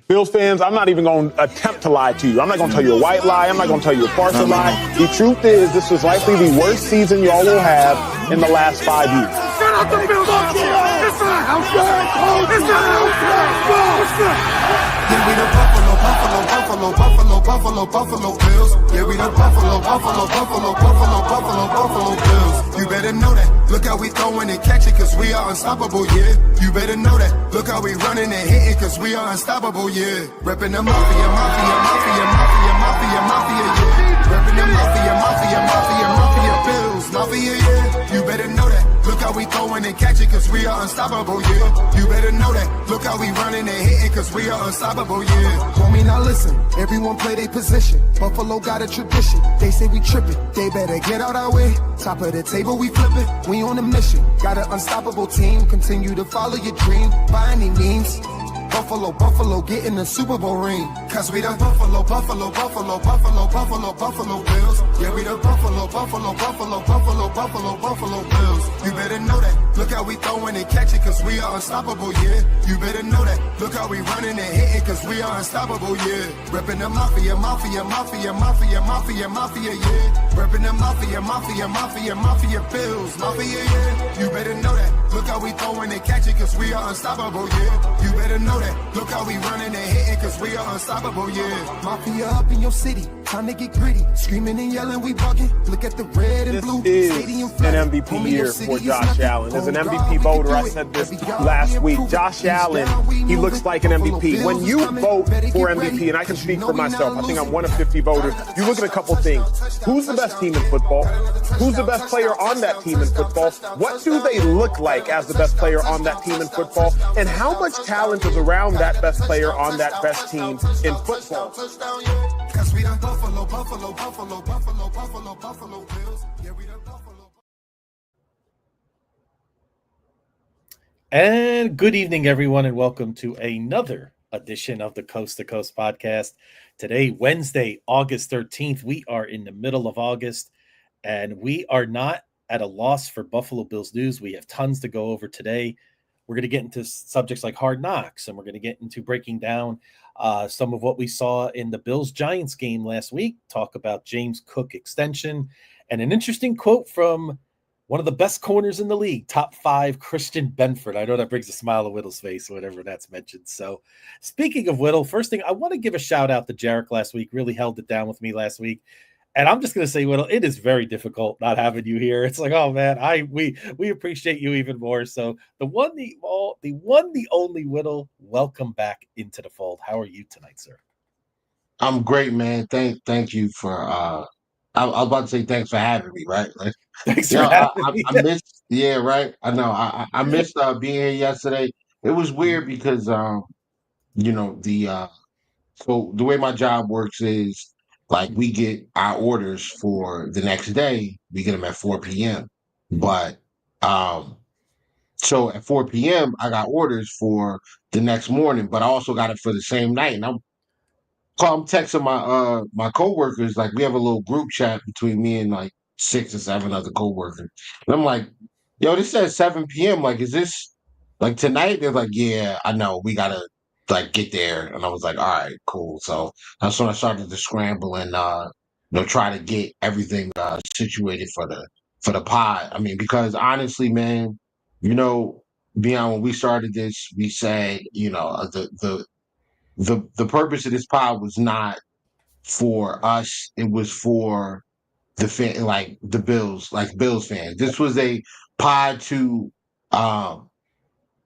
Bills fans, I'm not even going to attempt to lie to you. I'm not going to tell you a white lie. I'm not going to tell you a partial lie. The truth is, this was likely the worst season y'all will have in the last 5 years. Shut up, the Bills! It's not outside! It's not outside! Yeah, we the Buffalo Bills. Yeah, we the Buffalo Bills. You better know that. Look how we throwing and catching, cause we are unstoppable, yeah. You better know that. Look how we running and hitting, cause we are unstoppable, yeah. Reppin' the mafia, yeah. Reppin' the mafia, Bills, mafia, yeah. You better know that. Look how we throwing and catching, cause we are unstoppable, yeah. You better know that. Look how we running and hitting, cause we are unstoppable, yeah. Want me now listen, everyone play their position. Buffalo got a tradition, they say we trippin'. They better get out our way. Top of the table, we flippin'. We on a mission, got an unstoppable team. Continue to follow your dream, by any means. Buffalo, get in the Super Bowl ring. Cause we the Buffalo Bills. Yeah, we the Buffalo Bills. You better know that. Look how we throwing and catching, cause we are unstoppable, yeah. You better know that. Look how we running and hitting, cause we are unstoppable, yeah. Reppin' the mafia, yeah. Reppin' the mafia, Bills, mafia, yeah. You better know that. Look how we throwing and catching, cause we are unstoppable, yeah. You better know that. Look how we running and hitting, cause we are unstoppable, yeah. Mafia up in your city, time to get gritty. Screaming and yelling, we bugging. Look at the red and blue. This is an MVP year for Josh Allen. As an MVP voter, I said this last week. Josh Allen, he looks like an MVP. When you vote for MVP, and I can speak for myself, I think I'm one of 50 voters, you look at a couple things. Who's the best team in football? Who's the best player on that team in football? What do they look like as the best player on that team in football? And how much talent is around that best player on that best team in football? And good evening, everyone, and welcome to another edition of the Coast to Coast podcast. Today, Wednesday, August 13th, we are in the middle of August, and we are not at a loss for Buffalo Bills news. We have tons to go over today. We're going to get into subjects like Hard Knocks, and we're going to get into breaking down some of what we saw in the Bills-Giants game last week, talk about James Cook extension, and an interesting quote from one of the best corners in the league, top 5, Christian Benford. I know that brings a smile to Whittle's face whenever that's mentioned. So speaking of Whittle, first thing, I want to give a shout out to Jarek last week, really held it down with me last week. And I'm just going to say, Whittle, it is very difficult not having you here. It's like, oh man, we appreciate you even more. So the only Whittle, welcome back into the fold. How are you tonight, sir? I'm great, man. Thank you for I was about to say thanks for having me, right? Like, Thanks for having me. I missed, yeah, right. I know. I missed being here yesterday. It was weird because so the way my job works is like we get our orders for the next day, we get them at 4 p.m. But so at 4 p.m. I got orders for the next morning, but I also got it for the same night. And I'm texting my coworkers, like we have a little group chat between me and like 6 or 7 other coworkers. And I'm like, yo, this says 7 p.m. Like, is this like tonight? They're like, yeah, I know. We gotta like get there. And I was like, all right, cool. So that's when I started to scramble and try to get everything situated for the pod. I mean, because honestly, man, beyond when we started this, we said, the purpose of this pod was not for us. It was for the fan, like the Bills, like Bills fans. This was a pod to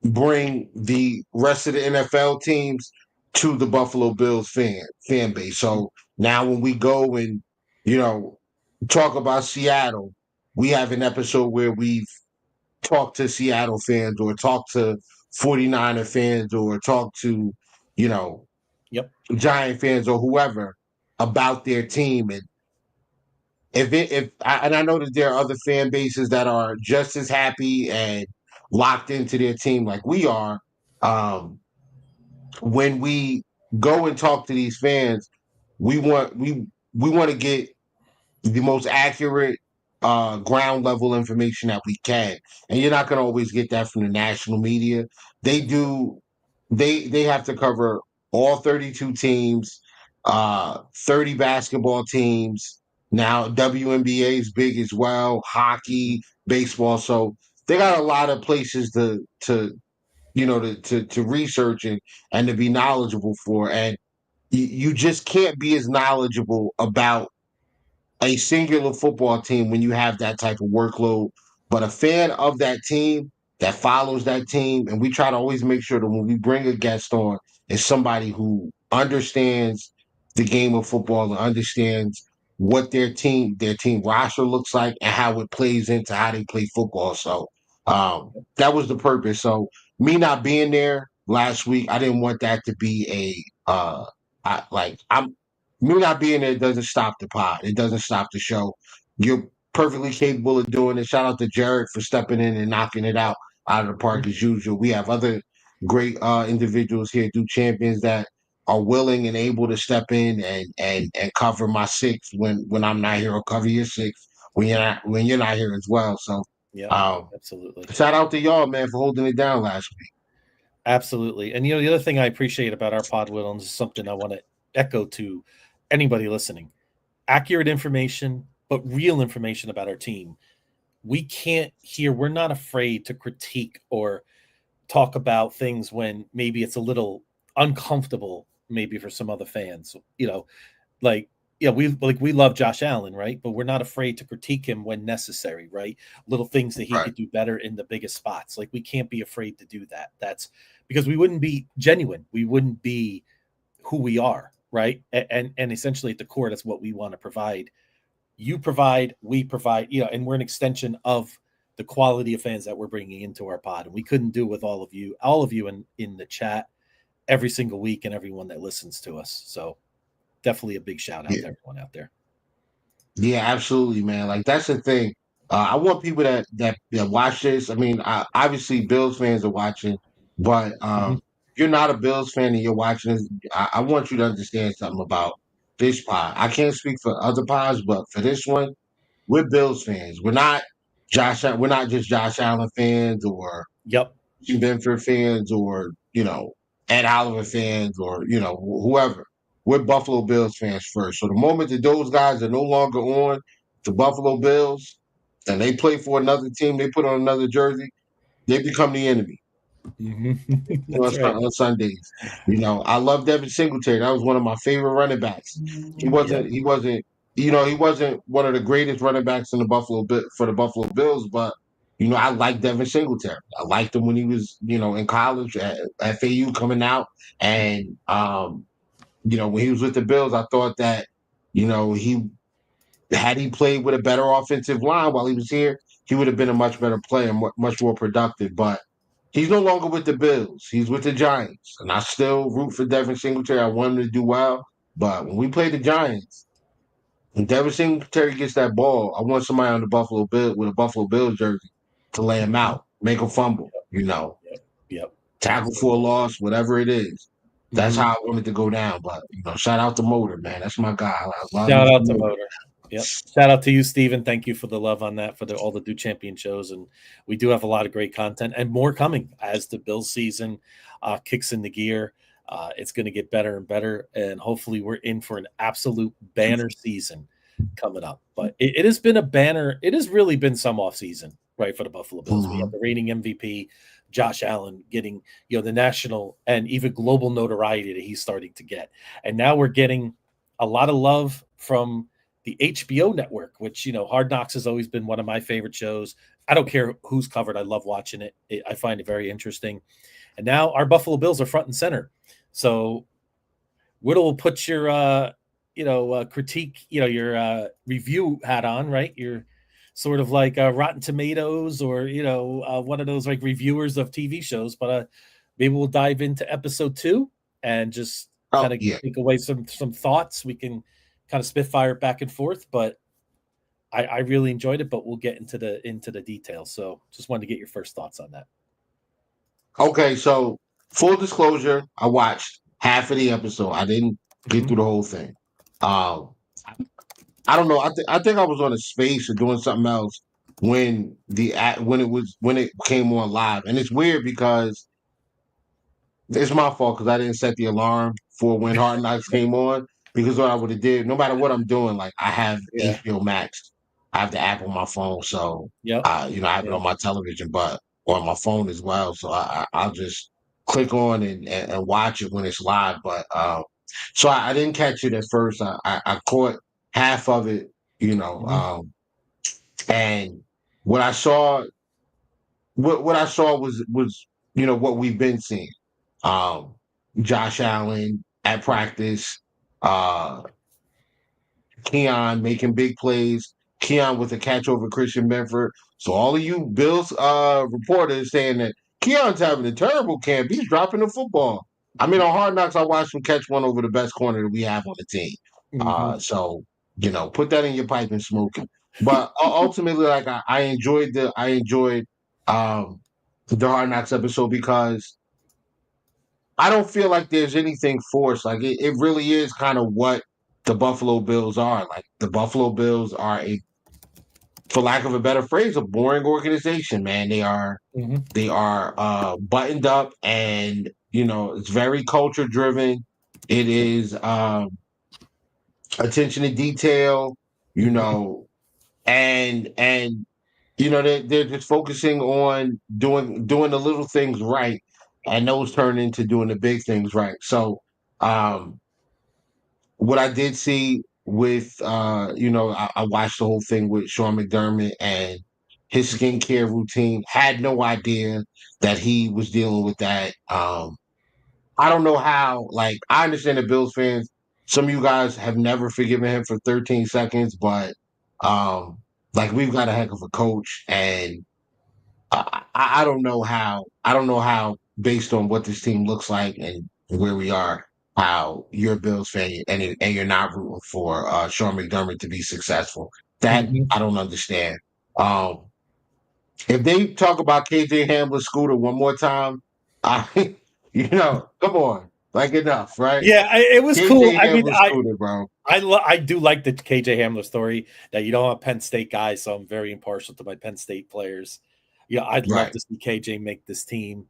bring the rest of the NFL teams to the Buffalo Bills fan base. So now when we go and talk about Seattle, we have an episode where we've talked to Seattle fans or talked to 49er fans or talked to Giant fans or whoever about their team. And I know that there are other fan bases that are just as happy and locked into their team like we are. When we go and talk to these fans, we want to get the most accurate ground level information that we can, and you're not going to always get that from the national media. They have to cover all 32 teams, 30 basketball teams. Now WNBA is big as well, hockey, baseball. So they got a lot of places to research and to be knowledgeable for. And you just can't be as knowledgeable about a singular football team when you have that type of workload, but a fan of that team that follows that team. And we try to always make sure that when we bring a guest on, it's somebody who understands the game of football and understands what their team roster looks like and how it plays into how they play football. So that was the purpose. So me not being there last week, I didn't want that to be I'm me not being there doesn't stop the pod. It doesn't stop the show. You're perfectly capable of doing it. Shout out to Jared for stepping in and knocking it out of the park as usual. We have other great individuals here, do champions that are willing and able to step in and cover my six when I'm not here, or cover your six when you're not here as well. So Yeah, um, absolutely. shout out to y'all, man, for holding it down last week. Absolutely. And the other thing I appreciate about our pod, Will, and this is something I want to echo to anybody listening. Accurate information, but real information about our team. We're not afraid to critique or talk about things when maybe it's a little uncomfortable, maybe for some other fans. Like we love Josh Allen, right? But we're not afraid to critique him when necessary, right? Little things that he Right. could do better in the biggest spots. Like, we can't be afraid to do that. That's because we wouldn't be genuine. We wouldn't be who we are, right? And essentially at the core, that's what we want to provide. You provide, we provide, and we're an extension of the quality of fans that we're bringing into our pod. And we couldn't do it with all of you in the chat every single week, and everyone that listens to us. So definitely a big shout out Yeah. to everyone out there. Yeah, absolutely, man. Like that's the thing. I want people that watch this. I mean, obviously Bills fans are watching, but Mhm. if you're not a Bills fan and you're watching this, I want you to understand something about this pod. I can't speak for other pods, but for this one, we're Bills fans. We're not We're not just Josh Allen fans or Yep. Steve Benford fans or Ed Oliver fans or whoever. We're Buffalo Bills fans first. So the moment that those guys are no longer on the Buffalo Bills and they play for another team, they put on another jersey, they become the enemy That's right. on Sundays. I love Devin Singletary. That was one of my favorite running backs. He Yeah. wasn't. He wasn't. He wasn't one of the greatest running backs in the for the Buffalo Bills, but I like Devin Singletary. I liked him when he was, in college at FAU coming out, and when he was with the Bills, I thought that, he had he played with a better offensive line while he was here, he would have been a much better player, much more productive. But he's no longer with the Bills. He's with the Giants. And I still root for Devin Singletary. I want him to do well. But when we play the Giants, when Devin Singletary gets that ball, I want somebody on the Buffalo Bill with a Buffalo Bills jersey to lay him out, make a fumble, Yep. Yep. tackle for a loss, whatever it is. That's Mhm. how I want it to go down. But shout out to Motor, man. That's my guy. I love Shout Mr. out to Motor. Motor. Yep. Shout out to you, Steven. Thank you for the love on that, for all the Do Champion shows. And we do have a lot of great content and more coming as the Bills season kicks into gear. It's going to get better and better. And hopefully we're in for an absolute banner season coming up. But it has been a banner. It has really been some off season, right, for the Buffalo Bills. We have the reigning MVP, Josh Allen, getting the national and even global notoriety that he's starting to get. And now we're getting a lot of love from the HBO network, which, Hard Knocks has always been one of my favorite shows. I don't care who's covered. I love watching it. I find it very interesting. And now our Buffalo Bills are front and center. So Whittle will put your, critique, your review hat on, right? You're sort of like Rotten Tomatoes or, one of those like reviewers of TV shows. But maybe we'll dive into episode 2 and just Oh, kind of yeah. take away some thoughts. We can kind of spitfire back and forth, but I really enjoyed it. But we'll get into the details. So just wanted to get your first thoughts on that. Okay, so full disclosure, I watched half of the episode. I didn't get through the whole thing. Um, I don't know. I think I was on a space or doing something else when it came on live, and it's weird because It's my fault because I didn't set the alarm for when Hard Knocks came on. Because what I would have did, no matter what I'm doing, like I have Yeah. HBO Max, I have the app on my phone, so Yep. I have it Yep. on my television, but on my phone as well. So I'll just click on and watch it when it's live. But so I didn't catch it at first. I caught half of it, you know, Mhm. and what I saw, what I saw was what we've been seeing. Um, Josh Allen at practice, uh, Keon making big plays, Keon with a catch over Christian Benford. So all of you Bills reporters saying that Keon's having a terrible camp, he's dropping the football. I mean, on Hard Knocks, I watched him catch one over the best corner that we have on the team. Mhm. So put that in your pipe and smoke it. But ultimately, like I enjoyed the Hard Knocks episode because I don't feel like there's anything forced. Like it really is kind of what the Buffalo Bills are. Like the Buffalo Bills are for lack of a better phrase, a boring organization, man. They are Mhm. they are buttoned up and it's very culture driven. It is attention to detail, you Mhm. know, and they're just focusing on doing the little things right, and those turn into doing the big things right. So um what I did see with I watched the whole thing with Sean McDermott and his skincare routine. Had no idea that he was dealing with that. I don't know how. Like I understand the Bills fans. Some of you guys have never forgiven him for 13 seconds, but like we've got a heck of a coach, and I don't know how. I don't know how, based on what this team looks like and where we are, how you're a Bills fan and you're not rooting for Sean McDermott to be successful. That Mhm. I don't understand. Um, if they talk about KJ Hamler Scooter one more time, I, come on, like enough, right? Yeah, it was cool. KJ I mean, Hamler Scooter, bro. I do like the KJ Hamler story that you don't have Penn State guys, so I'm very impartial to my Penn State players. Yeah, I'd love Right. to see KJ make this team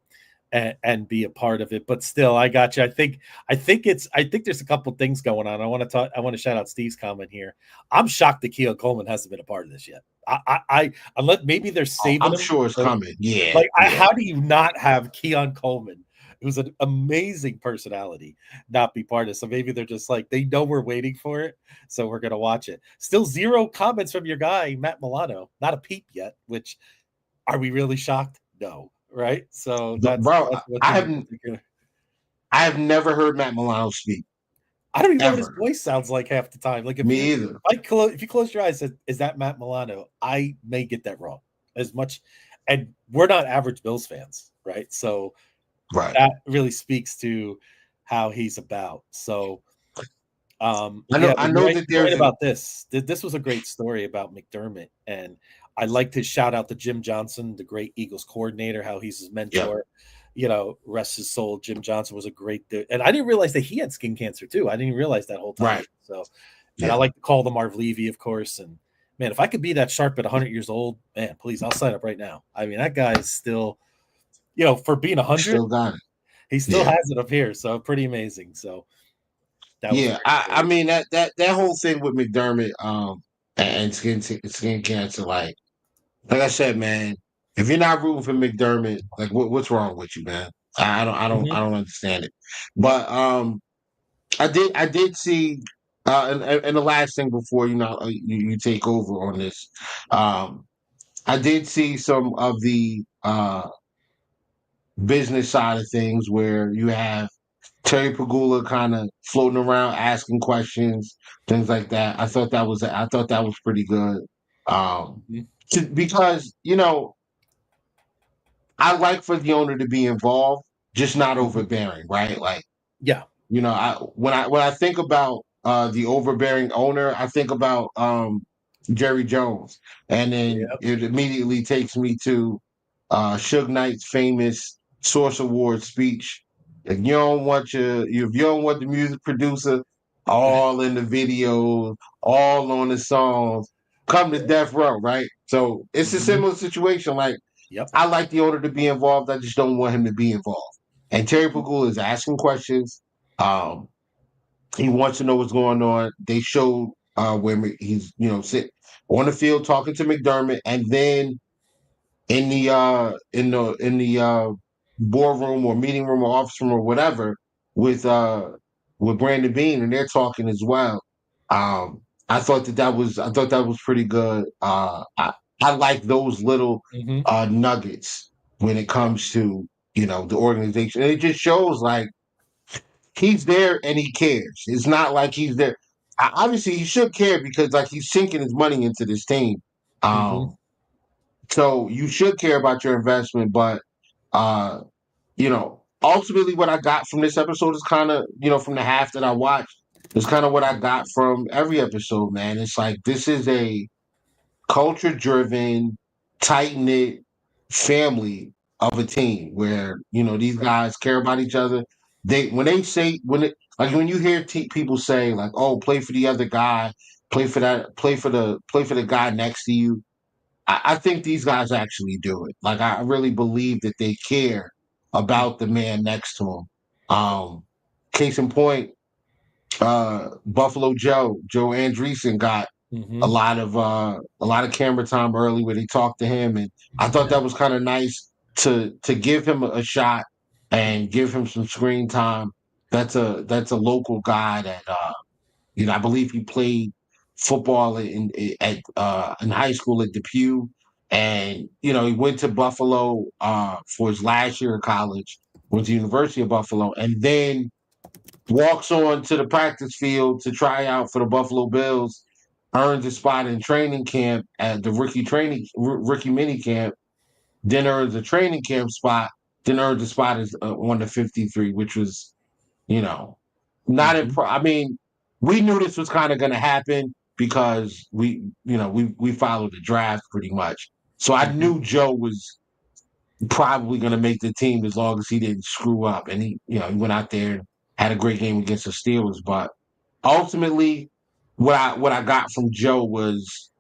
and be a part of it. But still, I got you. I think there's a couple things going on. I want to shout out Steve's comment here. I'm shocked that Keon Coleman hasn't been a part of this yet. I unless maybe they're Oh, saving I'm him. sure it's coming. Yeah, Like, yeah, how do you not have Keon Coleman, who's an amazing personality, not be part of it? So maybe they're just like, they know we're waiting for it, so we're going to watch it. Still zero comments from your guy, Matt Milano. Not a peep yet, which are we really shocked? No, right? So bro. that's one I thing in haven't. particular. I have never heard Matt Milano speak I don't even know what his ever. voice sounds like half the time. Like Me either. if you close your eyes, is that Matt Milano? I may get that wrong as much, and we're not average Bills fans, right? So Right. that really speaks to how he's about. So, I know. yeah, I know that you're right there's an. about this. This was a great story about McDermott, and I like to shout out to Jim Johnson, the great Eagles coordinator, how he's his Yeah. mentor. Rest his soul. Jim Johnson was a great dude, and I didn't realize that he had skin cancer too. I didn't realize that whole time. Right. So, and I Yeah. like to call the Marv Levy, of course. And man, if I could be that sharp at 100 years old, man, please, I'll sign up right now. I mean, that guy is still, for being 100, Still got it. he still Yeah. has it up here, so pretty amazing. So that was a Yeah. great I story. mean that whole thing with McDermott and skin cancer, like I said, man, if you're not rooting for McDermott, like what's wrong with you, man? I Mhm, don't understand it. But I did see and the last thing before you take over on this, um I did see some of the business side of things where you have Terry Pagula kind of floating around asking questions, things like that. I thought that was pretty good. Um, mhm, because I like for the owner to be involved, just not mhm. overbearing, right? Like Yeah. when I think about the overbearing owner, I think about Jerry Jones, and then Yep. it immediately takes me to Suge Knight's famous Source Award speech. If you don't want the music producer all in the videos, all on the songs, come to Death Row, right? So it's a Mhm. similar situation. Like Yep. I like the owner to be involved, I just don't want him to be involved. And Terry Pagula is asking questions. He wants to know what's going on. They showed where he's, sitting on the field talking to McDermott, and then in the boardroom or meeting room or office room or whatever with Brandon Bean, and they're talking as well. I thought that was pretty good. I like those little Mm-hmm. nuggets when it comes to the organization. And it just shows like he's there and he cares. It's not like he's there. Obviously, he should care because like he's sinking his money into this team. Mm-hmm. Um, so you should care about your investment, but ultimately what I got from this episode is kind of, from the half that I watched, is kind of what I got from every episode, man. It's like this is a culture driven, tight knit family of a team where, these guys care about each other. When you hear people say like, oh, play for the other guy, play for the guy next to you. I think these guys actually do it. Like I really believe that they care about the man next to them. Case in point, Buffalo Joe Andreessen got Mm-hmm. a lot of camera time early where they talked to him, and I thought that was kind of nice to give him a shot and give him some screen time. That's a local guy that I believe he played football in high school at Depew, and he went to Buffalo for his last year of college, went to University of Buffalo, and then walks on to the practice field to try out for the Buffalo Bills, earns a spot in training camp at the rookie mini camp, then earns a training camp spot, then earns a spot as on the 53, which was, you know, not Mm-hmm. in. I mean, we knew this was kind of going to happen because we followed the draft pretty much. So I Mm-hmm. knew Joe was probably going to make the team as long as he didn't screw up. And he went out there and had a great game against the Steelers. But ultimately, what I got from Joe was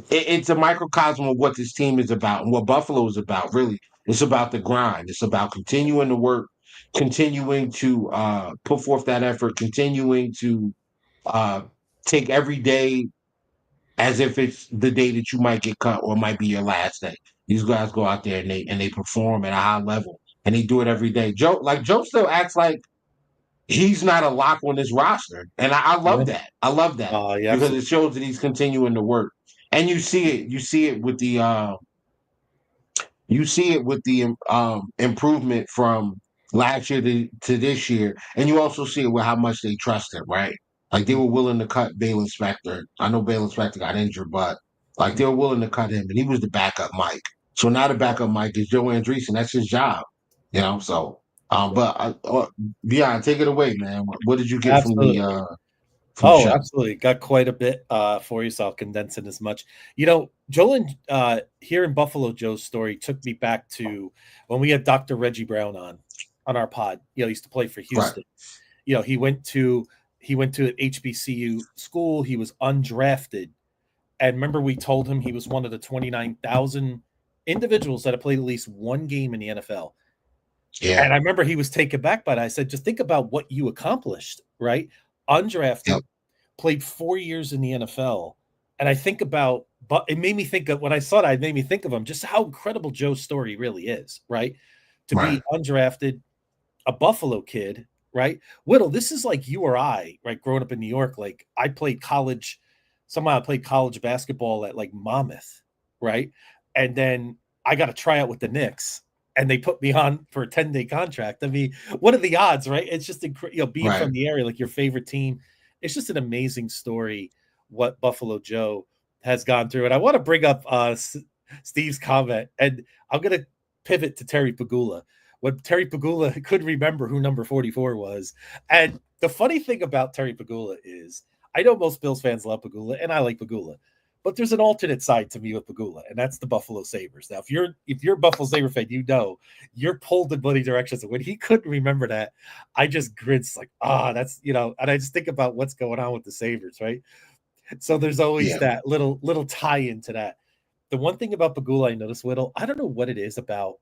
it's a microcosm of what this team is about and what Buffalo is about. Really, it's about the grind. It's about continuing to work, continuing to put forth that effort, continuing to uh, take every day as if it's the day that you might get cut or might be your last day. These guys go out there and they perform at a high level and they do it every day. Joe still acts like he's not a lock on this roster, and I Yeah. love that. I love that Yeah, because it absolutely. shows that he's continuing to work, and you see it. You see it with the improvement from last year to this year, and you also see it with how much they trust him, right? Like they were Mm-hmm. willing to cut Bale Inspector. I know Bale Inspector got injured, but like they were willing to cut him, and he was the backup Mike. So now the backup Mike is Joe Andreessen. That's his job, So, yeah, take it away, man. What did you get from the Absolutely. Oh, show? absolutely. Got quite a bit for you, so I'll condense it as much. Joel and hearing Buffalo Joe's story took me back to when we had Dr. Reggie Brown on our pod. He used to play for Right, Houston. He went to an HBCU school. He was undrafted. And remember, we told him he was one of the 29,000 individuals that have played at least one game in the NFL. yeah, And I remember he was taken back by that. I said, just think about what you accomplished, right? yep, Undrafted, played 4 years in the NFL. And I think about, but it made me think of when I saw that, it made me think of him, just how incredible Joe's story really is, right? To right, be undrafted, a Buffalo kid, right? Whittle, this is like you or I, right? Growing up in New York, like somehow I played college basketball at like Monmouth, right? And then I got a tryout with the Knicks and they put me on for a 10-day contract. I mean, what are the odds, right? It's just being right. from the area, like your favorite team. It's just an amazing story what Buffalo Joe has gone through. And I want to bring up Steve's comment, and I'm going to pivot to Terry Pagula. When Terry Pagula couldn't remember who number 44 was. And the funny thing about Terry Pagula is I know most Bills fans love Pagula, and I like Pagula. But there's an alternate side to me with Pagula, and that's the Buffalo Sabres. Now, if you're a Buffalo Sabre fan, you're pulled in bloody directions. And when he couldn't remember that, I just grins like, that's and I just think about what's going on with the Sabres, right? So there's always Yeah, that little tie into that. The one thing about Pagula I noticed, Whittle, I don't know what it is about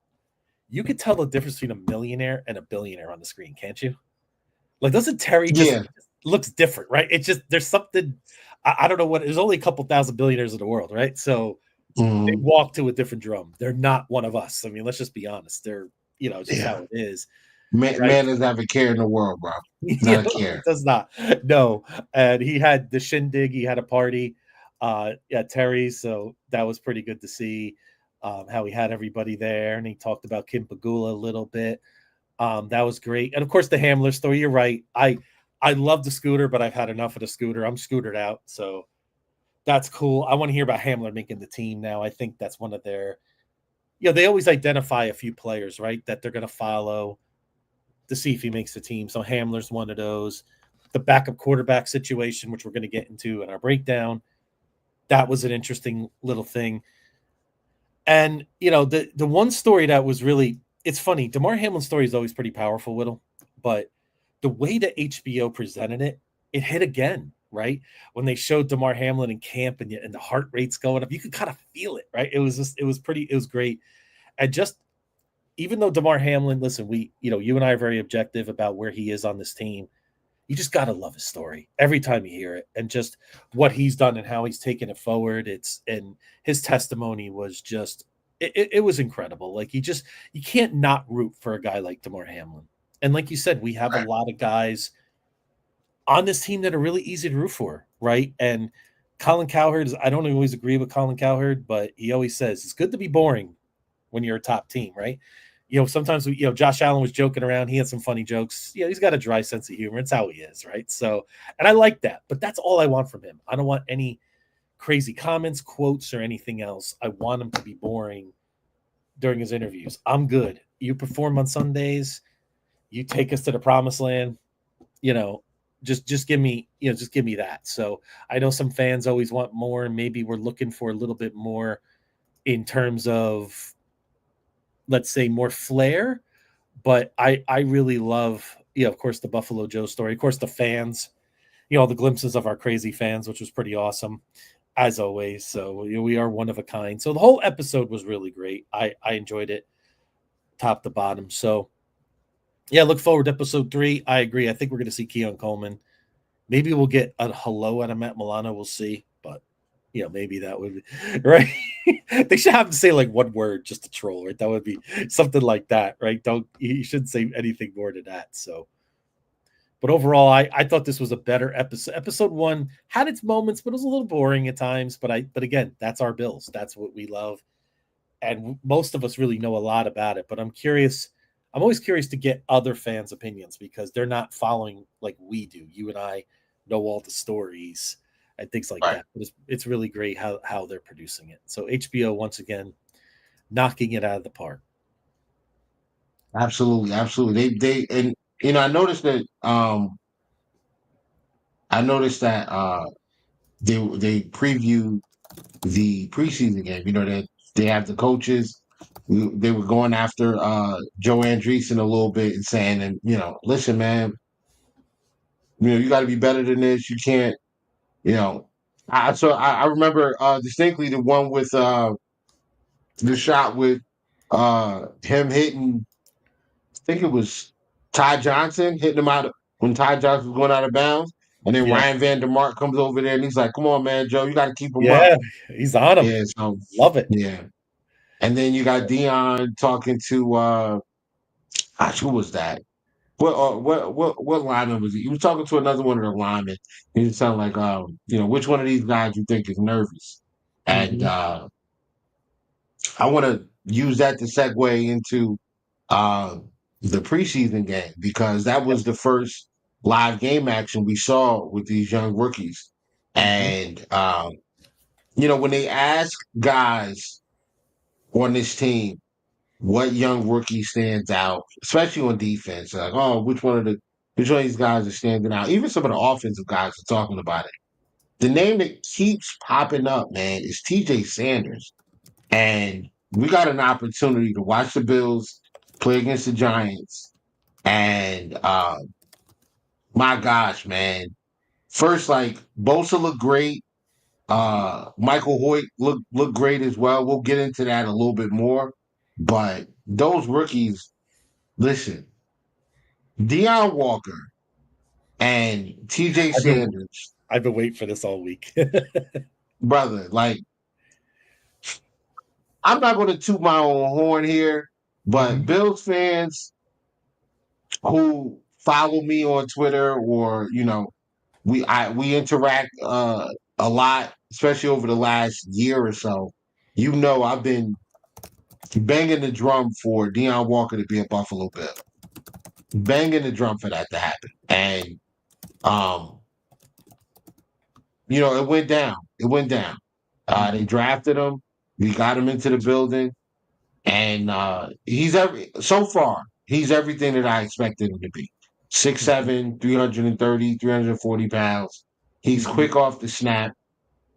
you could tell the difference between a millionaire and a billionaire on the screen, can't you? Like, doesn't Terry just Yeah. looks different, right? It's just there's something I don't know what. There's only a couple thousand billionaires in the world, right? So they Mhm. walk to a different drum. They're not one of us. I mean, let's just be honest. They're it's just how Yeah. it is, Man right? doesn't have a care in the world, bro. You Not a know, care. it does not. No. And he had the shindig, he had a party at Terry's, so that was pretty good to see how he had everybody there. And he talked about Kim Pagula a little bit. That was great. And of course, the Hamler story. You're right. I love the scooter, but I've had enough of the scooter. I'm scootered out. So that's cool. I want to hear about Hamler making the team now. I think that's one of their, they always identify a few players, right, that they're going to follow to see if he makes the team. So Hamler's one of those. The backup quarterback situation, which we're going to get into in our breakdown, that was an interesting little thing. And the one story that was really, it's funny. Damar Hamlin's story is always pretty powerful, Whittle, but the way that HBO presented it, it hit again, right? When they showed Damar Hamlin in camp and the heart rate's going up, you could kind of feel it, right? It was great. And just even though Damar Hamlin, listen, you and I are very objective about where he is on this team. You just got to love his story every time you hear it, and just what he's done and how he's taken it forward. And his testimony was just, it was incredible. Like you can't not root for a guy like Damar Hamlin. And like you said, we have a Right. lot of guys on this team that are really easy to root for, right? And Colin Cowherd I don't always agree with Colin Cowherd, but he always says it's good to be boring when you're a top team, right? Sometimes Josh Allen was joking around. He had some funny jokes. He's got a dry sense of humor. It's how he is, right? So, and I like that, but that's all I want from him. I don't want any crazy comments, quotes, or anything else. I want him to be boring during his interviews. I'm good. You perform on Sundays. You take us to the promised land. You know, just give me, just give me that. So I know some fans always want more. Maybe we're looking for a little bit more in terms of, let's say, more flair. But I really love, of course, the Buffalo Joe story. Of course, the fans, all the glimpses of our crazy fans, which was pretty awesome, as always. So we are one of a kind. So the whole episode was really great. I enjoyed it top to bottom. So, yeah, look forward to episode 3. I agree. I think we're going to see Keon Coleman. Maybe we'll get a hello out of Matt Milano. We'll see. But, maybe that would be right. They should have to say like one word just to troll, right? That would be something like that, right? You shouldn't say anything more than that. So, but overall, I thought this was a better episode. Episode 1 had its moments, but it was a little boring at times. But again, that's our Bills. That's what we love. And most of us really know a lot about it. But I'm curious. I'm always curious to get other fans' opinions because they're not following like we do. You and I know all the stories and things like Right. that. But it's really great how they're producing it. So HBO, once again, knocking it out of the park. Absolutely, absolutely. And I noticed that they preview the preseason game. That they have the coaches. They were going after Joe Andreessen a little bit and saying, and listen, man, you got to be better than this. You can't, you know. I remember distinctly the one with the shot with him hitting. I think it was Ty Johnson hitting him out when Ty Johnson was going out of bounds. And then Yeah. Ryan Van Der Mark comes over there and he's like, "Come on, man, Joe, you got to keep him up." Yeah. He's on him. Yeah, so Love it. yeah. And then you got Dion talking to gosh, who was that? What lineman was he? He was talking to another one of the linemen. He was sounding like which one of these guys you think is nervous? And Mhm. I want to use that to segue into uh the preseason game because that Yep. was the first live game action we saw with these young rookies. Mhm. And when they ask guys on this team what young rookie stands out, especially on defense. Like, oh, which one of these guys is standing out? Even some of the offensive guys are talking about it. The name that keeps popping up, man, is TJ Sanders. And we got an opportunity to watch the Bills play against the Giants. And my gosh, man. First, like Bosa looked great. Michael Hoyt looked great as well. We'll get into that a little bit more. But those rookies, listen, Deion Walker and TJ I've been Sanders, I've been waiting for this all week. brother, like, I'm not going to toot my own horn here, but Mhm. Bills fans who follow me on Twitter or, we interact a lot, especially over the last year or so. I've been banging the drum for Deion Walker to be a Buffalo Bill, banging the drum for that to happen, and um, it went down. It went down. They Mhm. drafted him. We got him into the building, and so far he's everything that I expected him to be. Mhm. 6'7", 330, 340 pounds. He's Mhm. quick off the snap.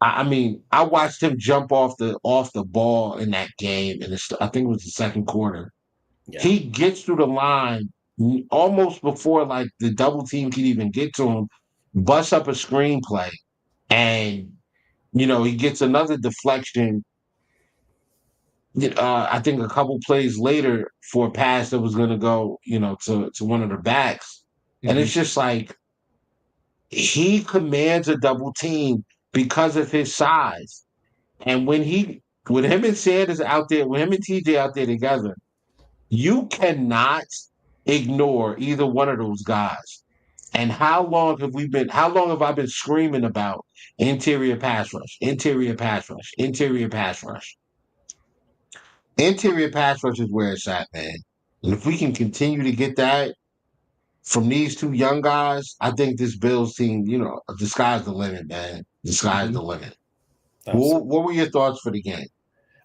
I mean, I watched him jump off the ball in that game, and I think it was the second quarter. Yeah. He gets through the line almost before like the double team can even get to him, busts up a screenplay, and he gets another deflection. I think a couple plays later for a pass that was going to go, to one of the backs, and Mhm. it's just like he commands a double team because of his size. And when him and Sanders out there, when him and TJ out there together, you cannot ignore either one of those guys. And how long have I been screaming about interior pass rush, interior pass rush, interior pass rush? Interior pass rush is where it's at, man. And if we can continue to get that from these two young guys, I think this Bills team, the sky's the limit, man. The sky's Mhm. the limit. Absolutely. What were your thoughts for the game?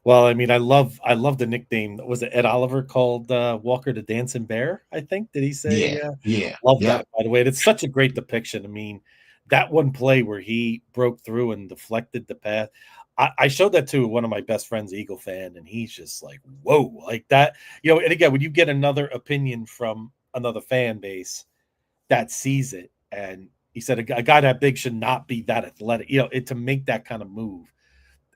Well, I mean, I love the nickname. Was it Ed Oliver called Walker the Dancing Bear? I think. Did he say? Yeah, yeah, Love yep. that, by the way. And it's such a great depiction. I mean, that one play where he broke through and deflected the path. I showed that to one of my best friends, Eagle fan, and he's just like, "Whoa!" Like that. And again, when you get another opinion from another fan base that sees it, and he said a guy that big should not be that athletic. To make that kind of move.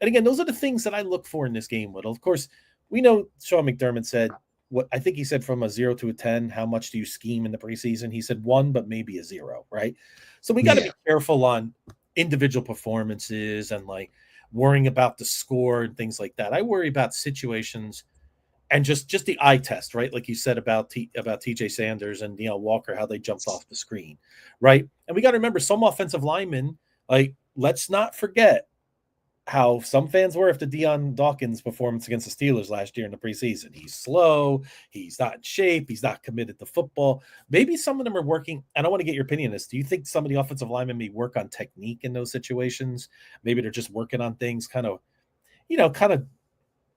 And again, those are the things that I look for in this game, Whittle. Of course, we know Sean McDermott said what I think he said from a 0 to a 10. How much do you scheme in the preseason? He said 1, but maybe a 0, right? So we got to Yeah. be careful on individual performances and like worrying about the score and things like that. I worry about situations and just the eye test, right? Like you said about TJ Sanders and Walker, how they jumped off the screen, right? And we got to remember some offensive linemen, like let's not forget how some fans were after Deion Dawkins' performance against the Steelers last year in the preseason. He's slow, he's not in shape, he's not committed to football. Maybe some of them are working. And I want to get your opinion on this. Do you think some of the offensive linemen may work on technique in those situations? Maybe they're just working on things, kind of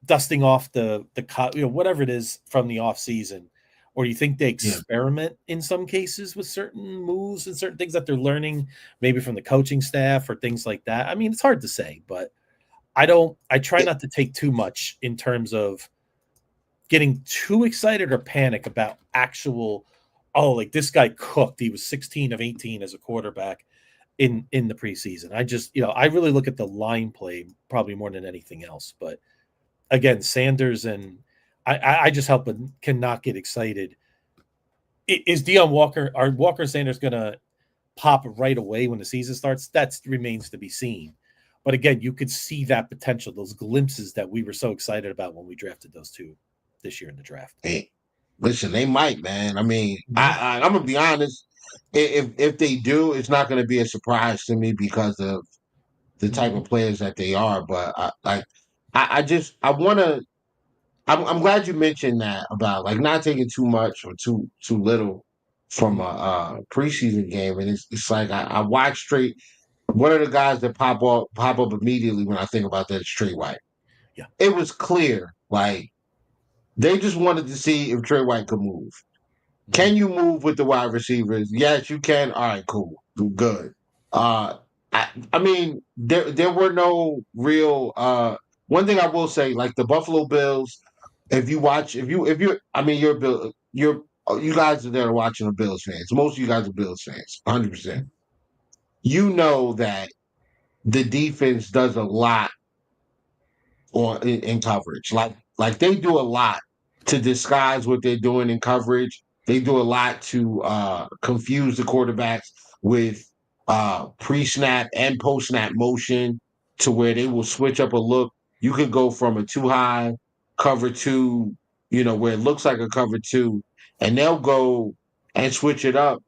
dusting off whatever it is from the off season. Or do you think they Yeah. experiment in some cases with certain moves and certain things that they're learning, maybe from the coaching staff or things like that? I mean, it's hard to say, but I try not to take too much in terms of getting too excited or panic about actual, oh, like this guy cooked. He was 16 of 18 as a quarterback in the preseason. I really look at the line play probably more than anything else. But again, Sanders and I just help but cannot get excited. Is are Walker and Sanders gonna pop right away when the season starts? That remains to be seen. But again, you could see that potential, those glimpses that we were so excited about when we drafted those two this year in the draft. Hey, listen, they might, man. I mean, Mhm. I'm gonna be honest. If they do, it's not gonna be a surprise to me because of the type Mhm. of players that they are. But I want to. I'm glad you mentioned that about like not taking too much or too little from Mhm. a preseason game, and it's like I watch straight. One of the guys that pop up immediately when I think about that is Trey White. Yeah. It was clear, like they just wanted to see if Trey White could move. Mhm. Can you move with the wide receivers? Yes, you can. All right, cool, good. Uh, I mean, there were no real. One thing I will say, like the Buffalo Bills, if you watch, I mean, you guys that are watching are Bills fans. Most of you guys are Bills fans, 100%. You know that the defense does a lot in coverage. Like they do a lot. to disguise what they're doing in coverage. They do a lot to confuse the quarterbacks with pre-snap and post-snap motion to where they will switch up a look. You could go from a too high cover two, where it looks like a cover two, and they'll go and switch it up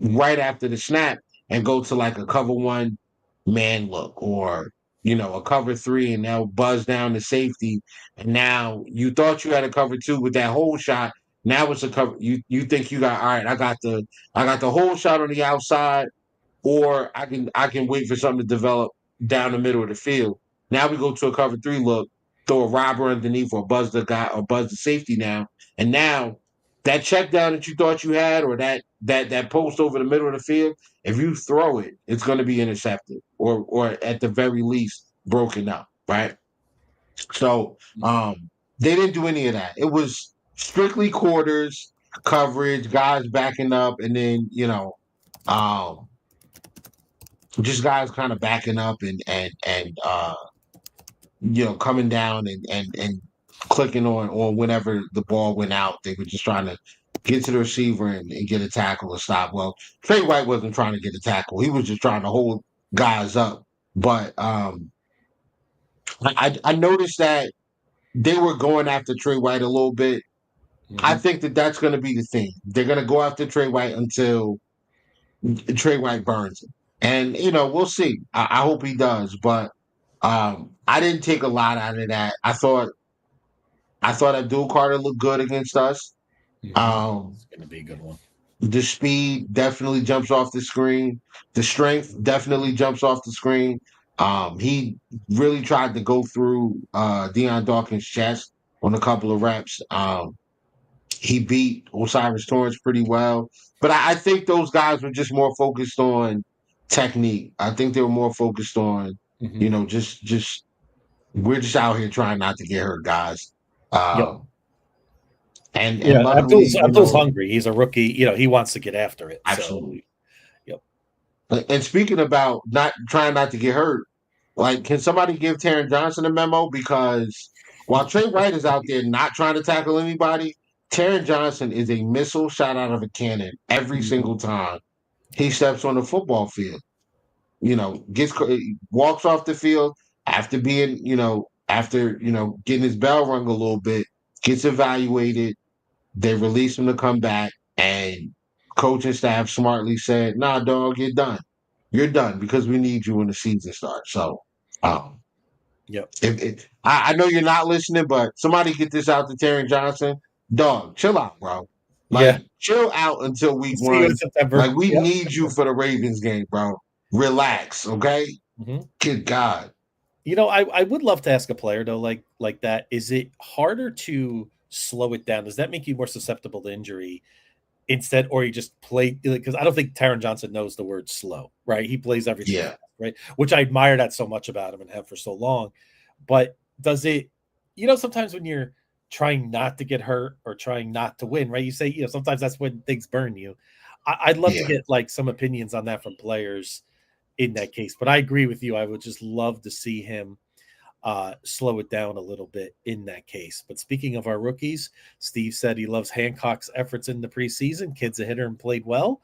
right after the snap and go to like a cover one man look or a cover three, and they'll buzz down the safety. And now you thought you had a cover two with that whole shot. Now it's a cover. You think you got all right. I got the whole shot on the outside, or I can wait for something to develop down the middle of the field. Now we go to a cover three look, throw a robber underneath or buzz the guy or buzz the safety now, and now that check down that you thought you had or that post over the middle of the field, if you throw it, it's going to be intercepted or at the very least broken up, right? So they didn't do any of that. It was strictly quarters, coverage, guys backing up, and then um, just guys kind of backing up and coming down and clicking on whenever the ball went out. They were just trying to get to the receiver and get a tackle or stop. Well, Trey White wasn't trying to get a tackle. He was just trying to hold guys up. But I noticed that they were going after Trey White a little bit. I think that's going to be the thing. They're going to go after Trey White until Trey White burns him. And, we'll see. I hope he does. But I didn't take a lot out of that. I thought Abdul Carter looked good against us. It's going to be a good one. The speed definitely jumps off the screen. The strength definitely jumps off the screen. He really tried to go through Deion Dawkins' chest on a couple of reps. He beat Osiris Torrance pretty well. But I think those guys were just more focused on technique. I think they were more focused on, just we're just out here trying not to get hurt, guys. And luckily, Abdul's hungry. He's a rookie. He wants to get after it. Absolutely. So, And speaking about not to get hurt, like, can somebody give Taron Johnson a memo? Because while Trey White is out there not trying to tackle anybody, Taron Johnson is a missile shot out of a cannon every single time he steps on the football field. Walks off the field after being, getting his bell rung a little bit, gets evaluated. They release him to come back, and coaching staff smartly said, "Nah, dog, you're done. You're done because we need you when the season starts." So, I know you're not listening, but somebody get this out to Taron Johnson. Dog, chill out, bro. Chill out until week one. Like, we need you for the Ravens game, bro. Relax, okay? Good God. I would love to ask a player though, like that. Is it harder to slow it down? Does that make you more susceptible to injury instead, or you just play? Because I don't think Taron Johnson knows the word slow, right? He plays everything fast, right? Which I admire that so much about him and have for so long. But does it? Sometimes when you're trying not to get hurt or trying not to win, right? You say, sometimes that's when things burn you. I'd love to get like some opinions on that from players in that case. But I agree with you. I would just love to see him slow it down a little bit in that case. But speaking of our rookies, Steve said he loves Hancock's efforts in the preseason. Kid's a hitter and played well.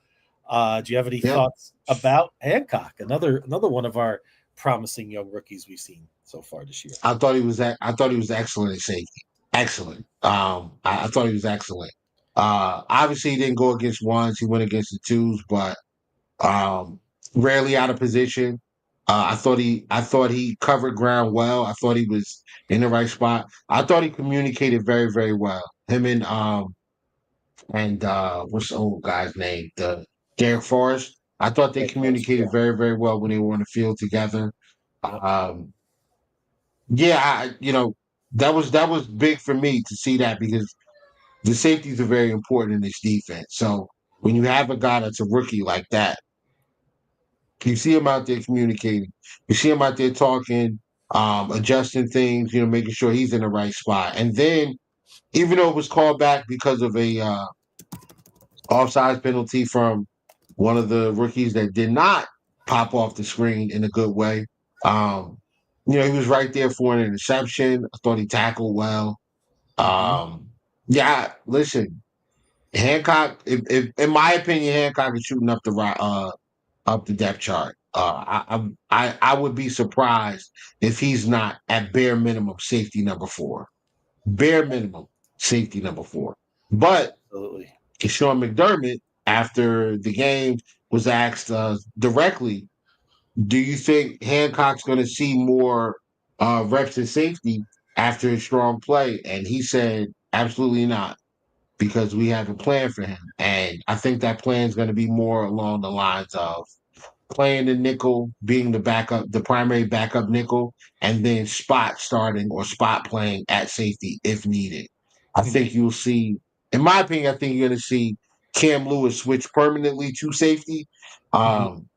Do you have any thoughts about Hancock? Another one of our promising young rookies we've seen so far this year. I thought he was excellent at safety. Excellent. I thought he was excellent. Obviously, he didn't go against ones. He went against the twos, but rarely out of position. I thought he covered ground well. I thought he was in the right spot. I thought he communicated very, very well. Him and what's the old guy's name? The Derek Forrest. I thought they communicated very, very well when they were on the field together. That was big for me to see that, because the safeties are very important in this defense. So when you have a guy that's a rookie like that, you see him out there communicating. You see him out there talking, adjusting things, making sure he's in the right spot. And then, even though it was called back because of a offside penalty from one of the rookies that did not pop off the screen in a good way, he was right there for an interception. I thought he tackled well. Yeah, listen, Hancock. If in my opinion, Hancock is shooting up the depth chart. I would be surprised if he's not at bare minimum safety number 4. Bare minimum safety number 4. But Absolutely. Sean McDermott, after the game, was asked directly, "Do you think Hancock's going to see more reps in safety after his strong play?" And he said, "Absolutely not, because we have a plan for him." And I think that plan is going to be more along the lines of playing the nickel, being the backup, the primary backup nickel, and then spot starting or spot playing at safety if needed. I think you'll see, in my opinion, I think you're going to see Cam Lewis switch permanently to safety. And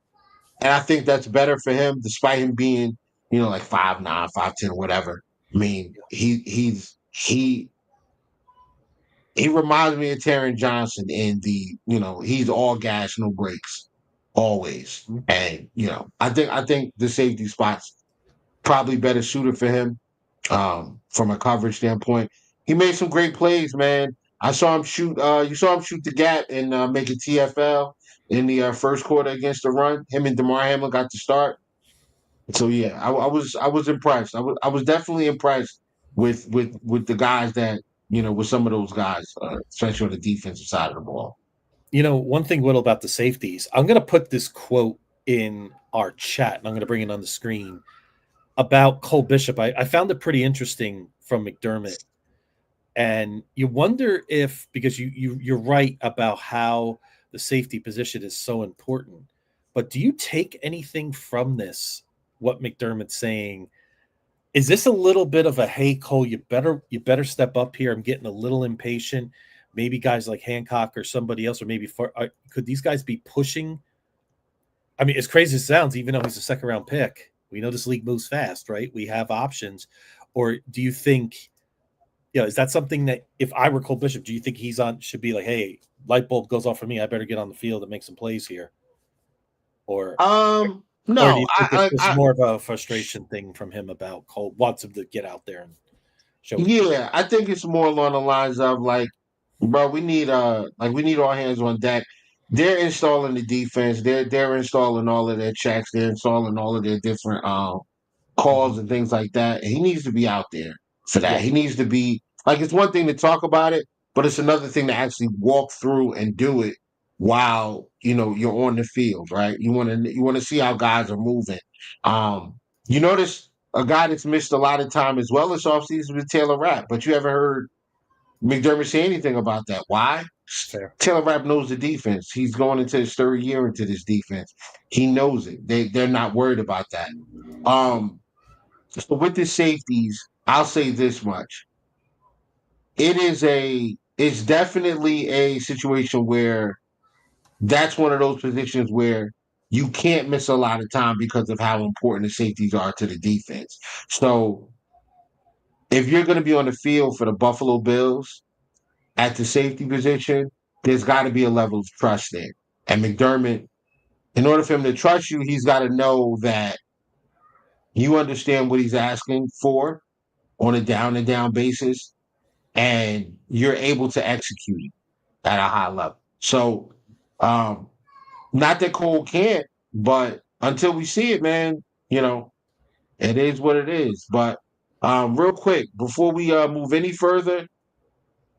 I think that's better for him, despite him being, like 5'9", 5'10", whatever. I mean, he reminds me of Taron Johnson in he's all gas, no brakes, always. And I think the safety spot's probably better suited for him from a coverage standpoint. He made some great plays, man. I saw him shoot. You saw him shoot the gap and make a TFL in the first quarter against the run. Him and DeMar Hamlin got to start. So yeah, I was impressed. I was definitely impressed with the guys that with some of those guys, especially on the defensive side of the ball. One thing, Whittle, about the safeties, I'm going to put this quote in our chat, and I'm going to bring it on the screen about Cole Bishop. I found it pretty interesting from McDermott, and you wonder if, because you're right about how the safety position is so important, but do you take anything from this? What McDermott's saying, is this a little bit of a, hey Cole, you better step up here. I'm getting a little impatient. Maybe guys like Hancock or somebody else, or maybe could these guys be pushing? I mean, as crazy as it sounds, even though he's a second round pick, we know this league moves fast, right? We have options. Or do you think, is that something that if I were Cole Bishop, do you think should be like, hey, light bulb goes off for me, I better get on the field and make some plays here? Or no, do you think it's just more of a frustration thing from him about Cole wants him to get out there and show? Yeah, I think it's more along the lines of like, bro, we need all hands on deck. They're installing the defense. They're installing all of their checks. They're installing all of their different calls and things like that. And he needs to be out there for that. Yeah. He needs to be like, it's one thing to talk about it, but it's another thing to actually walk through and do it while you're on the field, right? You want to see how guys are moving. You notice a guy that's missed a lot of time as well this offseason with Taylor Rapp, but you haven't heard McDermott say anything about that. Why? Fair. Taylor Rapp knows the defense. He's going into his third year into this defense. He knows it. They're not worried about that. So with the safeties, I'll say this much. It's definitely a situation where that's one of those positions where you can't miss a lot of time because of how important the safeties are to the defense. So if you're going to be on the field for the Buffalo Bills at the safety position, there's got to be a level of trust there. And McDermott, in order for him to trust you, he's got to know that you understand what he's asking for on a down-and-down basis, and you're able to execute it at a high level. So, not that Cole can't, but until we see it, man, it is what it is. But real quick, before we move any further,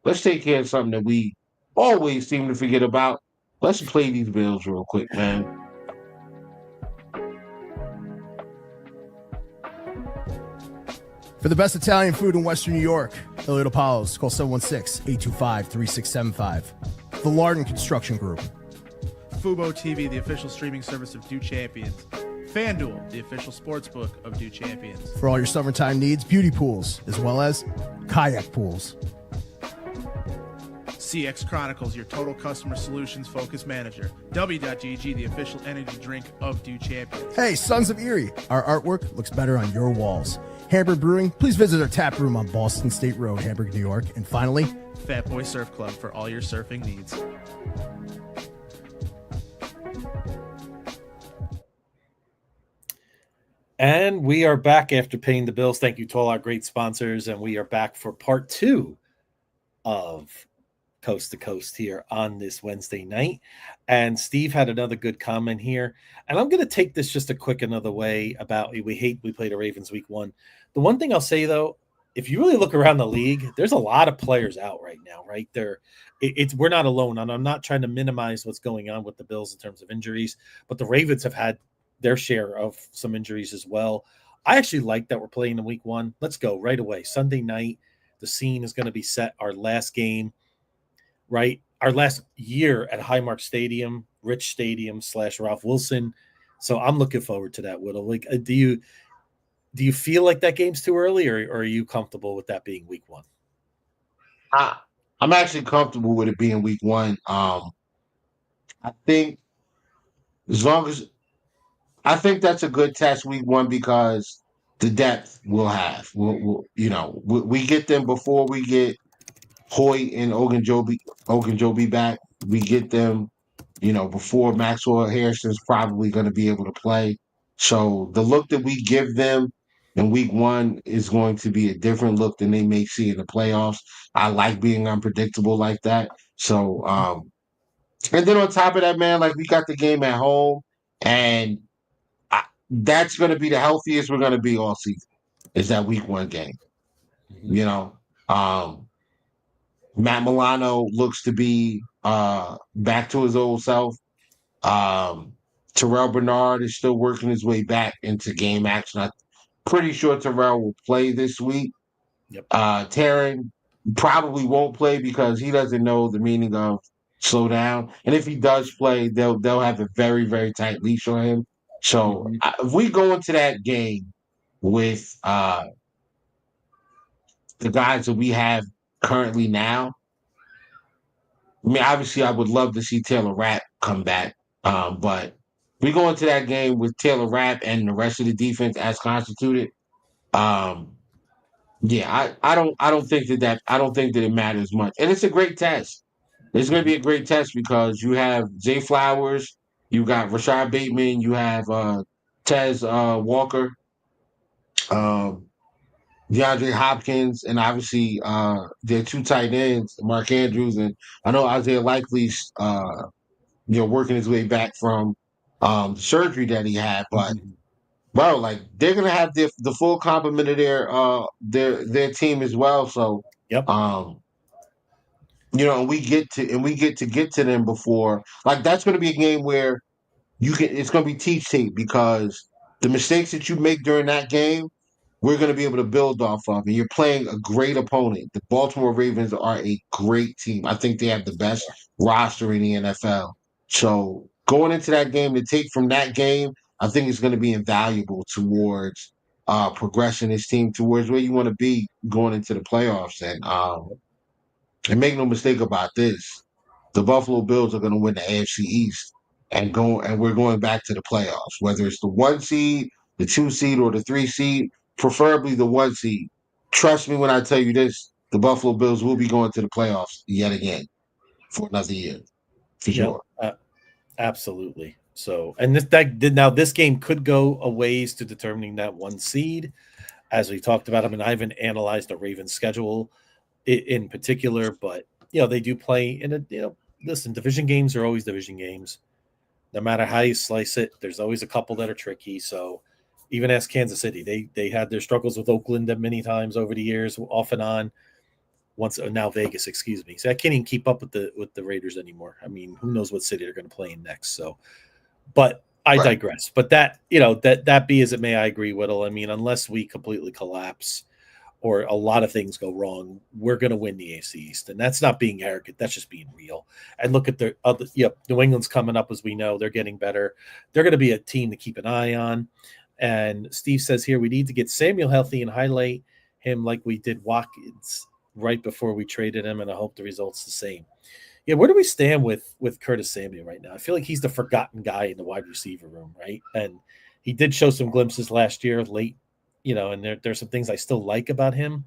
let's take care of something that we always seem to forget about. Let's play these Bills real quick, man. For the best Italian food in Western New York, Elliot Apollo's, call 716-825-3675. The Lardon Construction Group. Fubo TV, the official streaming service of Do Champions. FanDuel, the official sportsbook of Do Champions. For all your summertime needs, beauty pools, as well as kayak pools. CX Chronicles, your total customer solutions focused manager. W.GG, the official energy drink of Do Champions. Hey, Sons of Erie, our artwork looks better on your walls. Hamburg Brewing, please visit our tap room on Boston State Road, Hamburg, New York. And finally, Fat Boy Surf Club for all your surfing needs. And we are back after paying the bills. Thank you to all our great sponsors. And we are back for part 2 of Coast to Coast here on this Wednesday night. And Steve had another good comment here. And I'm going to take this just a quick another way about we played the Ravens week 1. The one thing I'll say, though, if you really look around the league, there's a lot of players out right now, right? We're not alone. And I'm not trying to minimize what's going on with the Bills in terms of injuries, but the Ravens have had their share of some injuries as well. I actually like that we're playing in week 1. Let's go right away. Sunday night, the scene is going to be set. Our last game, right? Our last year at Highmark Stadium, Rich Stadium / Ralph Wilson. So I'm looking forward to that, Whittle. Like, do you feel like that game's too early, or are you comfortable with that being week 1? I'm actually comfortable with it being week 1. I think I think that's a good test week 1 because the depth we'll have. We get them before we get Hoyt and Ogunjobi back. We get them, before Maxwell Harrison's probably going to be able to play. So the look that we give them in week 1 is going to be a different look than they may see in the playoffs. I like being unpredictable like that. So, and then on top of that, man, like we got the game at home, and that's going to be the healthiest we're going to be all season. Is that week 1 game? Matt Milano looks to be back to his old self. Terrell Bernard is still working his way back into game action. I'm pretty sure Terrell will play this week. Yep. Taryn probably won't play because he doesn't know the meaning of slow down. And if he does play, they'll have a very, very tight leash on him. So if we go into that game with the guys that we have currently now, I mean, obviously, I would love to see Taylor Rapp come back, but we go into that game with Taylor Rapp and the rest of the defense as constituted. Yeah, I don't think that it matters much, and it's a great test. It's going to be a great test because you have Zay Flowers, you got Rashad Bateman, you have Tez Walker, DeAndre Hopkins, and obviously their 2 tight ends, Mark Andrews, and I know Isaiah Likely's working his way back from surgery that he had, but bro, like they're gonna have the full complement of their team as well. So Yep. and we get to them before, like that's gonna be a game where it's gonna be teach tape because the mistakes that you make during that game, we're going to be able to build off of. And you're playing a great opponent. The Baltimore Ravens are a great team. I think they have the best roster in the NFL. So going into that game, to take from that game, I think it's going to be invaluable towards progressing this team towards where you want to be going into the playoffs. And make no mistake about this, the Buffalo Bills are going to win the AFC East and we're going back to the playoffs, whether it's the 1 seed, the 2 seed, or the 3 seed, preferably the 1 seed. Trust me when I tell you this, the Buffalo Bills will be going to the playoffs yet again for another year, for sure. Absolutely. So, and this game could go a ways to determining that 1 seed, as we talked about. I mean, I haven't analyzed the Ravens schedule in particular, but they do play in listen, division games are always division games. No matter how you slice it, there's always a couple that are tricky. So even ask Kansas City, they had their struggles with Oakland many times over the years, off and on. Now Vegas, excuse me. So I can't even keep up with the Raiders anymore. I mean, who knows what city they're going to play in next? So, but I digress. But that be as it may, I agree, Whittle. I mean, unless we completely collapse or a lot of things go wrong, we're going to win the AFC East. And that's not being arrogant. That's just being real. And look at the other, New England's coming up, as we know. They're getting better. They're going to be a team to keep an eye on. And Steve says here, we need to get Samuel healthy and highlight him like we did Watkins right before we traded him, and I hope the result's the same. Yeah, where do we stand with Curtis Samuel right now? I feel like he's the forgotten guy in the wide receiver room, right? And he did show some glimpses last year late, and there's some things I still like about him.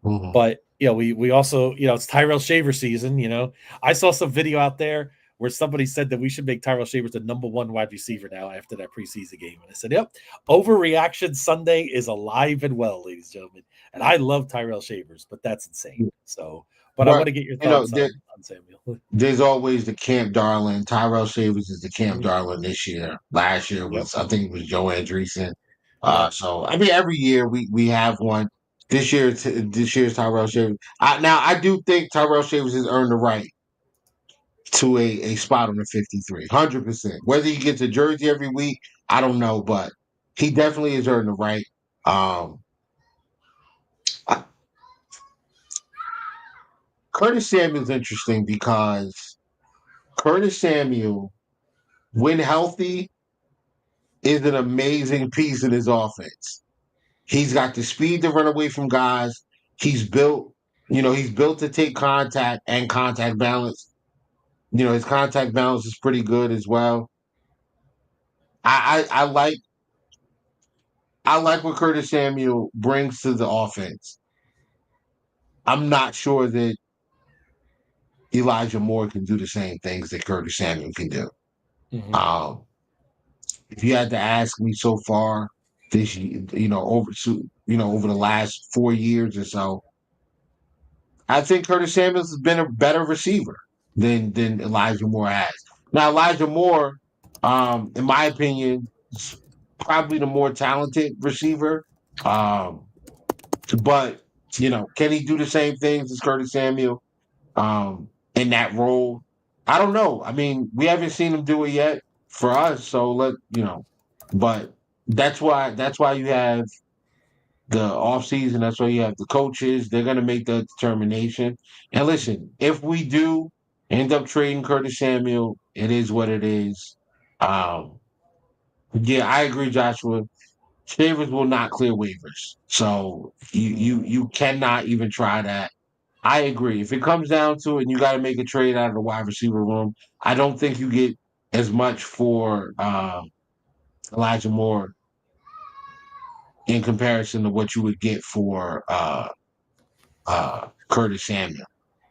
Mm-hmm. But, we also, it's Tyrell Shaver season, I saw some video out there where somebody said that we should make Tyrell Shavers the number 1 wide receiver now after that preseason game. And I said, yep, overreaction Sunday is alive and well, ladies and gentlemen. And I love Tyrell Shavers, but that's insane. So But I want to get your you know, thoughts on Samuel. there's always the camp darling. Tyrell Shavers is the camp Mhm. darling this year. Last year Yep. was, I think it was Joe Andreessen. Yep. So I mean, every year we have one. This year's Tyrell Shavers. Now I do think Tyrell Shavers has earned the right to a spot on the 53, 100%. Whether he gets a jersey every week, I don't know, but he definitely has earned the right. Um, I- Curtis Samuel's interesting because Curtis Samuel, when healthy, is an amazing piece in his offense. He's got the speed to run away from guys. He's built, he's built to take contact and contact balance. His contact balance is pretty good as well. I like what Curtis Samuel brings to the offense. I'm not sure that Elijah Moore can do the same things that Curtis Samuel can do. Mhm. Um, if you had to ask me so far this year, over the last 4 years or so, I think Curtis Samuels has been a better receiver than Elijah Moore has. Now, Elijah Moore, in my opinion, is probably the more talented receiver. Um, but can he do the same things as Curtis Samuel in that role? I don't know. I mean, we haven't seen him do it yet for us, so but that's why you have the offseason. That's why you have the coaches. They're going to make the determination. And listen, if we do end up trading Curtis Samuel, it is what it is. Um, yeah, I agree, Joshua. Shavers will not clear waivers, so you cannot even try that. I agree. If it comes down to it, and you got to make a trade out of the wide receiver room, I don't think you get as much for Elijah Moore in comparison to what you would get for Curtis Samuel.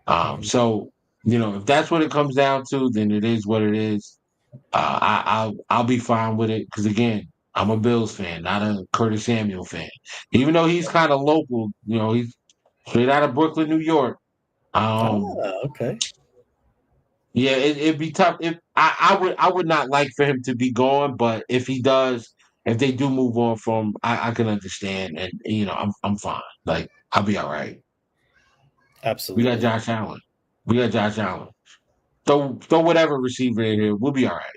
Mhm. So if that's what it comes down to, then it is what it is. I'll be fine with it because again, I'm a Bills fan, not a Curtis Samuel fan. Even though he's kind of local, he's straight out of Brooklyn, New York. Um, Okay. yeah, it'd be tough. If I would not like for him to be gone, but if he does, if they do move on from, I can understand, and I'm fine. Like I'll be all right. We got Absolutely. Josh Allen. We got Josh Allen. Throw whatever receiver in here. We'll be all right.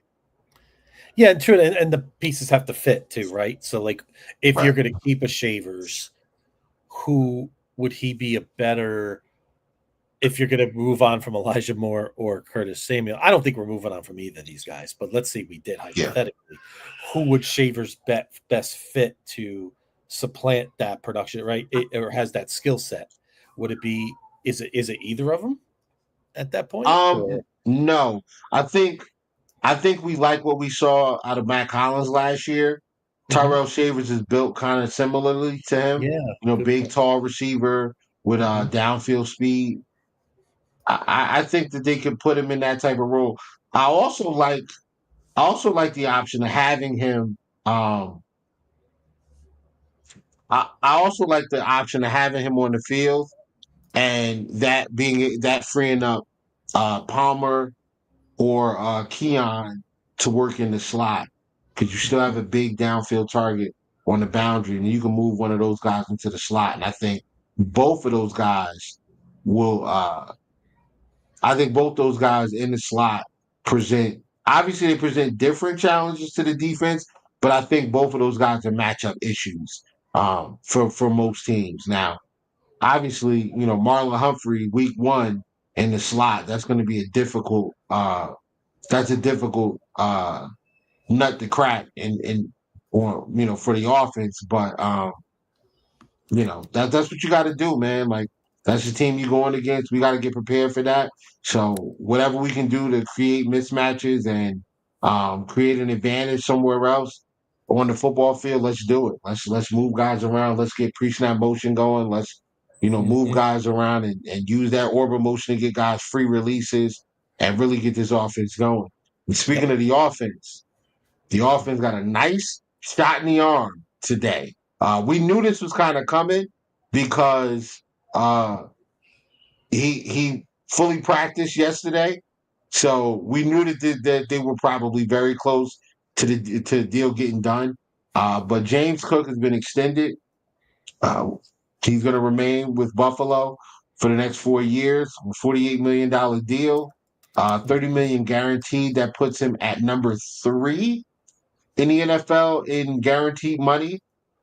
Yeah, and true, and the pieces have to fit too, right? So, like, if you're Right. going to keep a Shavers, who would he be a better? If you're going to move on from Elijah Moore or Curtis Samuel, I don't think we're moving on from either of these guys. But let's say we did Yeah. hypothetically, who would Shavers best fit to supplant that production, right? Or has that skill set? Would it be? Is it either of them at that point? Or No. I think we like what we saw out of Matt Collins last year. Mhm. Tyrell Shavers is built kind of similarly to him. Yeah, good Big, point. tall receiver with Mhm. downfield speed. I think that they could put him in that type of role. I also like the option of having him. I also like the option of having him on the field and that freeing up Palmer or Keon to work in the slot because you still have a big downfield target on the boundary, and you can move one of those guys into the slot. And I think both of those guys will. I think both those guys in the slot present. Obviously, they present different challenges to the defense, but I think both of those guys are matchup issues for most teams. Now, obviously, Marlon Humphrey, week one in the slot, that's going to be a difficult. That's a difficult nut to crack, and or for the offense. But that's what you got to do, man. Like that's the team you're going against. We got to get prepared for that. So whatever we can do to create mismatches and create an advantage somewhere else on the football field, let's do it. Let's move guys around. Let's get pre-snap motion going. Let's move Mhm. guys around and use that orbital motion to get guys free releases and really get this offense going. And Yep. speaking of the offense got a nice shot in the arm today. We knew this was kind of coming because he fully practiced yesterday, so we knew that they were probably very close to the deal getting done. But James Cook has been extended. Uh, he's going to remain with Buffalo for the next 4 years, $48 million deal, 30 million guaranteed. That puts him at number 3 in the NFL in guaranteed money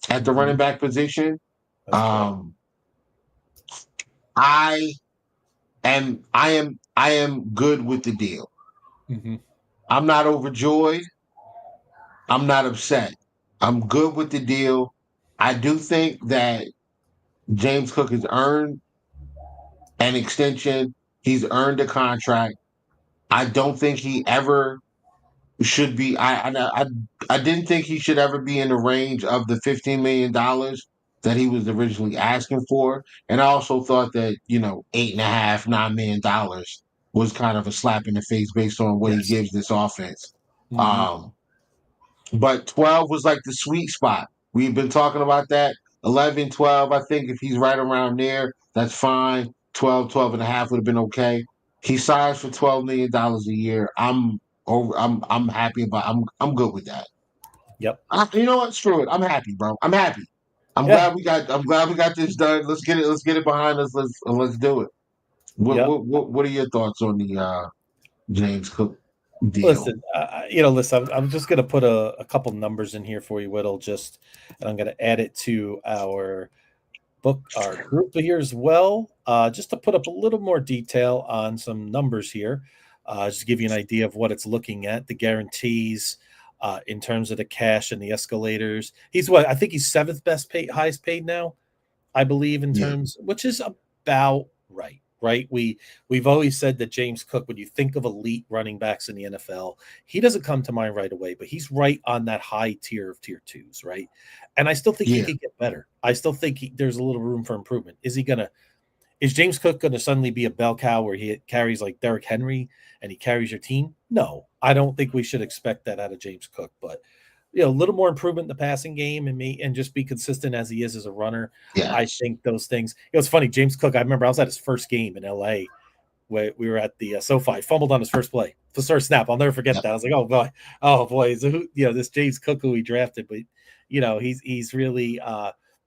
at the running back position. That's correct. Um, I I am good with the deal. Mm-hmm. I'm not overjoyed. I'm not upset. I'm good with the deal. I do think that James Cook has earned an extension. He's earned a contract. I don't think he ever should be. I didn't think he should ever be in the range of the $15 million that he was originally asking for, and I also thought that $8.5, $9 million was kind of a slap in the face based on what he Yes. gives this offense. Mm-hmm. Um, but 12 was like the sweet spot. We've been talking about that. 11, 12. I think if he's right around there, that's fine. 12, 12 and a half would have been okay. He signs for $12 million a year. I'm happy about. I'm good with that. Yep. You know what? Screw it. I'm happy, bro. I'm happy. Yeah. I'm glad we got this done. Let's get it. Let's get it behind us. Let's do it. What Yep. what what what are your thoughts on the James Cook deal? Listen, I'm just going to put a couple numbers in here for you, Whittle, and I'm going to add it to our group here as well, just to put up a little more detail on some numbers here, just to give you an idea of what it's looking at, the guarantees, in terms of the cash and the escalators. I think he's seventh highest paid now, I believe, in Yeah, terms, which is about right. Right. We've always said that James Cook, when you think of elite running backs in the NFL, he doesn't come to mind right away, but he's right on that high tier of tier twos, right? And I still think he yeah, could get better. I still think there's a little room for improvement. Is James Cook gonna suddenly be a bell cow where he carries like Derrick Henry and he carries your team? No, I don't think we should expect that out of James Cook, but a little more improvement in the passing game and just be consistent as he is as a runner. I yes, think those things. It was funny. James Cook. I remember I was at his first game in LA. Where we were at the SoFi, fumbled on his first play, the first snap. I'll never forget yep, that. I was like, oh boy, is this James Cook who we drafted, but he's really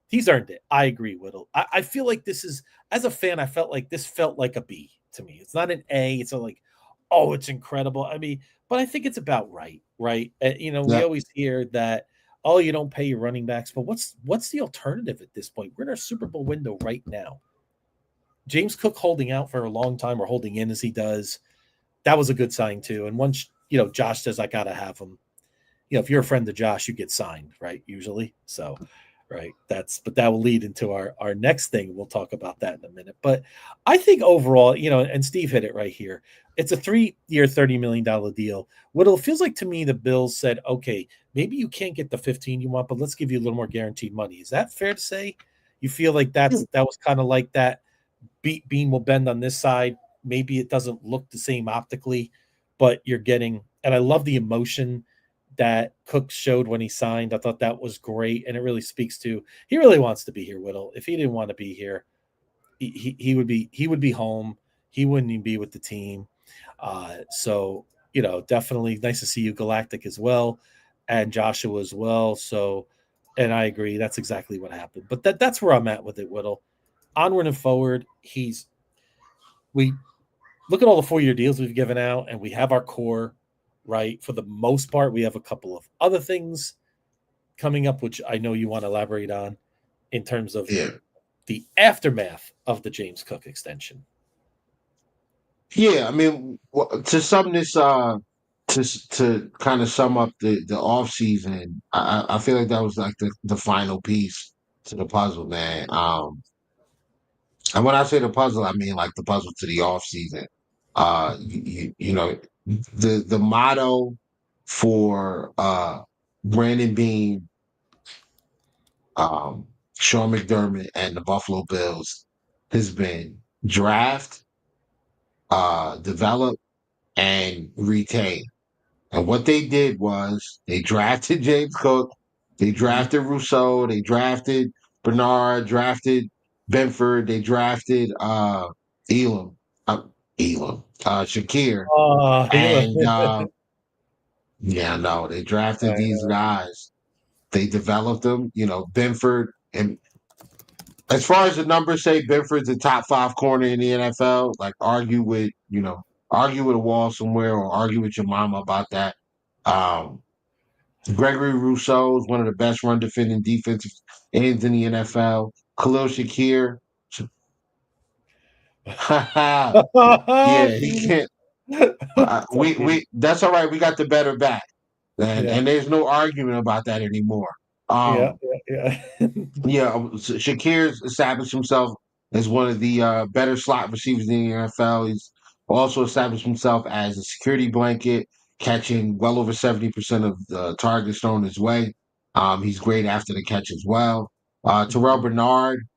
he's earned it. I agree, Whittle. I feel like this is, as a fan, I felt like this felt like a B to me. It's not an A. It's like, oh, it's incredible. I mean, but I think it's about right, right? We yep. always hear that, oh, you don't pay your running backs, but what's the alternative at this point? We're in our Super Bowl window right now. James Cook holding out for a long time, or holding in as he does, that was a good sign too. And once Josh says, I gotta have him, if you're a friend of Josh, you get signed, right? Usually. So, right. But that will lead into our next thing. We'll talk about that in a minute. But I think overall, and Steve hit it right here. It's a 3-year, $30 million deal. What it feels like to me, the Bills said, okay, maybe you can't get the 15 you want, but let's give you a little more guaranteed money. Is that fair to say? You feel like that was kind of like that beam will bend on this side. Maybe it doesn't look the same optically, but you're getting, and I love the emotion that Cook showed when he signed. I thought that was great, and it really speaks to, he really wants to be here, Whittle. If he didn't want to be here, he would be home. He wouldn't even be with the team. So definitely nice to see you, Galactic, as well, and Joshua as well. So, and I agree, that's exactly what happened. But that's where I'm at with it, Whittle. Onward and forward, we look at all the 4-year deals we've given out, and we have our core, right? For the most part, we have a couple of other things coming up, which I know you want to elaborate on in terms of Yeah. the aftermath of the James Cook extension. Yeah, I mean, to sum this, to kind of sum up the off season, I feel like that was like the final piece to the puzzle, man. And when I say the puzzle, I mean like the puzzle to the off season. You know, the motto for Brandon Bean, um, Sean McDermott, and the Buffalo Bills has been draft, develop, and retain. And what they did was they drafted James Cook, they Mhm. drafted Rousseau, they drafted Bernard, drafted Benford, they drafted Elam, Shakir, Oh, and yeah, no, they drafted these guys. They developed them. Benford, and as far as the numbers say, Benford's a top 5 corner in the NFL. Like argue with a wall somewhere, or argue with your mama about that. Um, Gregory Rousseau is one of the best run defending defensive ends in the NFL. Khalil Shakir, yeah, he can't. We that's all right. We got the better back, and yeah, there's no argument about that anymore. yeah, Um, yeah, yeah. yeah, Shakir's established himself as one of the better slot receivers in the NFL. He's also established himself as a security blanket, catching well over 70% of the targets thrown his way. He's great after the catch as well. Terrell Bernard,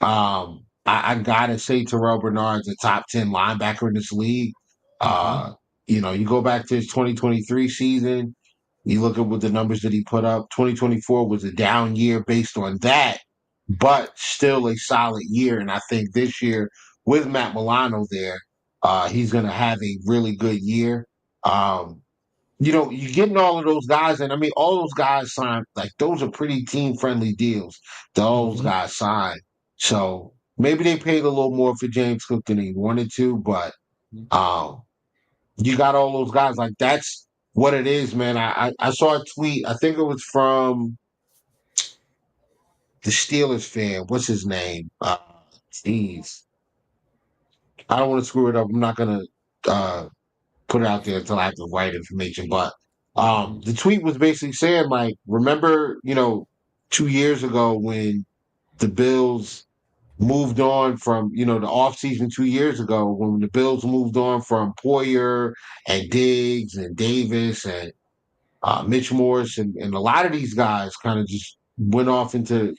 I gotta say Terrell Bernard's a top 10 linebacker in this league. Mhm. Uh, you go back to his 2023 season, you look at what the numbers that he put up. 2024 was a down year based on that, but still a solid year. And I think this year, with Matt Milano there, he's going to have a really good year. Um, you're getting all of those guys, and I mean, all those guys signed, like, those are pretty team friendly deals that all those Mhm. guys signed. So maybe they paid a little more for James Cook than he wanted to, but um, you got all those guys. Like, that's what it is, man. I saw a tweet. I think it was from the Steelers fan. What's his name? Jeez. I don't want to screw it up. I'm not gonna put it out there until I have the right information. But Mhm. the tweet was basically saying, like, remember, 2 years ago when the Bills moved on from, the offseason 2 years ago, when the Bills moved on from Poyer and Diggs and Davis and Mitch Morris, and a lot of these guys kind of just went off into,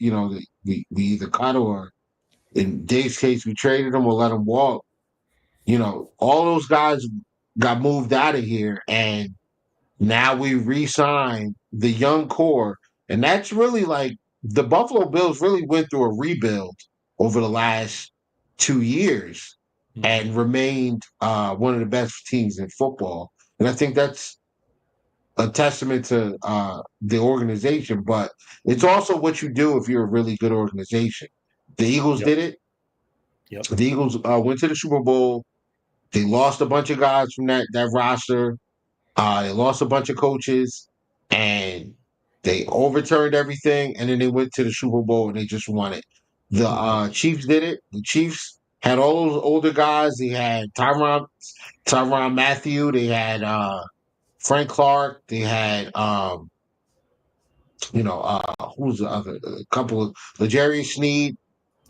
we either cut, or in Dave's case, we traded them or let them walk. All those guys got moved out of here, and now we re-signed the young core. And that's really, like, the Buffalo Bills really went through a rebuild over the last 2 years and Mhm. remained one of the best teams in football. And I think that's a testament to the organization, but it's also what you do if you're a really good organization. The Eagles Yep. did it. Yep. The Eagles went to the Super Bowl. They lost a bunch of guys from that roster. They lost a bunch of coaches, and they overturned everything. And then they went to the Super Bowl and they just won it. The Mhm. Chiefs did it. The Chiefs had all those older guys. They had Tyron Matthew. They had Frank Clark. They had who's the other, a couple of L'Jarius Sneed,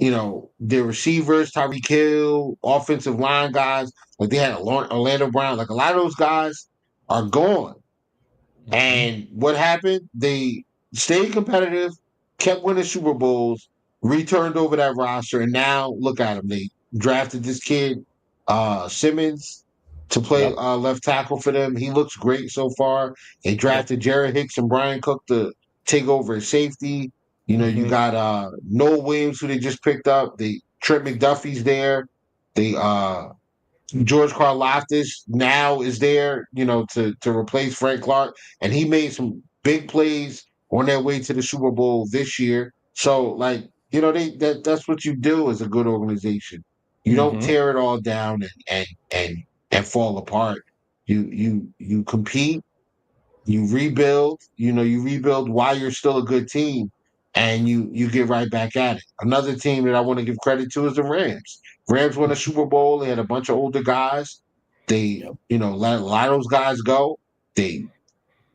their receivers, Tyreek Hill, offensive line guys, like they had Orlando Brown, like a lot of those guys are gone. Mhm. And what happened? They stayed competitive, kept winning Super Bowls, returned over that roster, and now look at them. They drafted this kid, Simmons, to play Yep. left tackle for them. He looks great so far. They Yep. drafted Jared Hicks and Brian Cook to take over as safety. You Mhm. got Noah Williams, who they just picked up. Trent McDuffie's there. They George Karlaftis now is there, to replace Frank Clark, and he made some big plays on their way to the Super Bowl this year. So, like, that's what you do as a good organization. You don't Mhm. tear it all down and fall apart. You compete, you rebuild while you're still a good team, and you get right back at it. Another team that I want to give credit to is the Rams. Rams won a Super Bowl. They had a bunch of older guys. They, Yep. let a lot of those guys go. They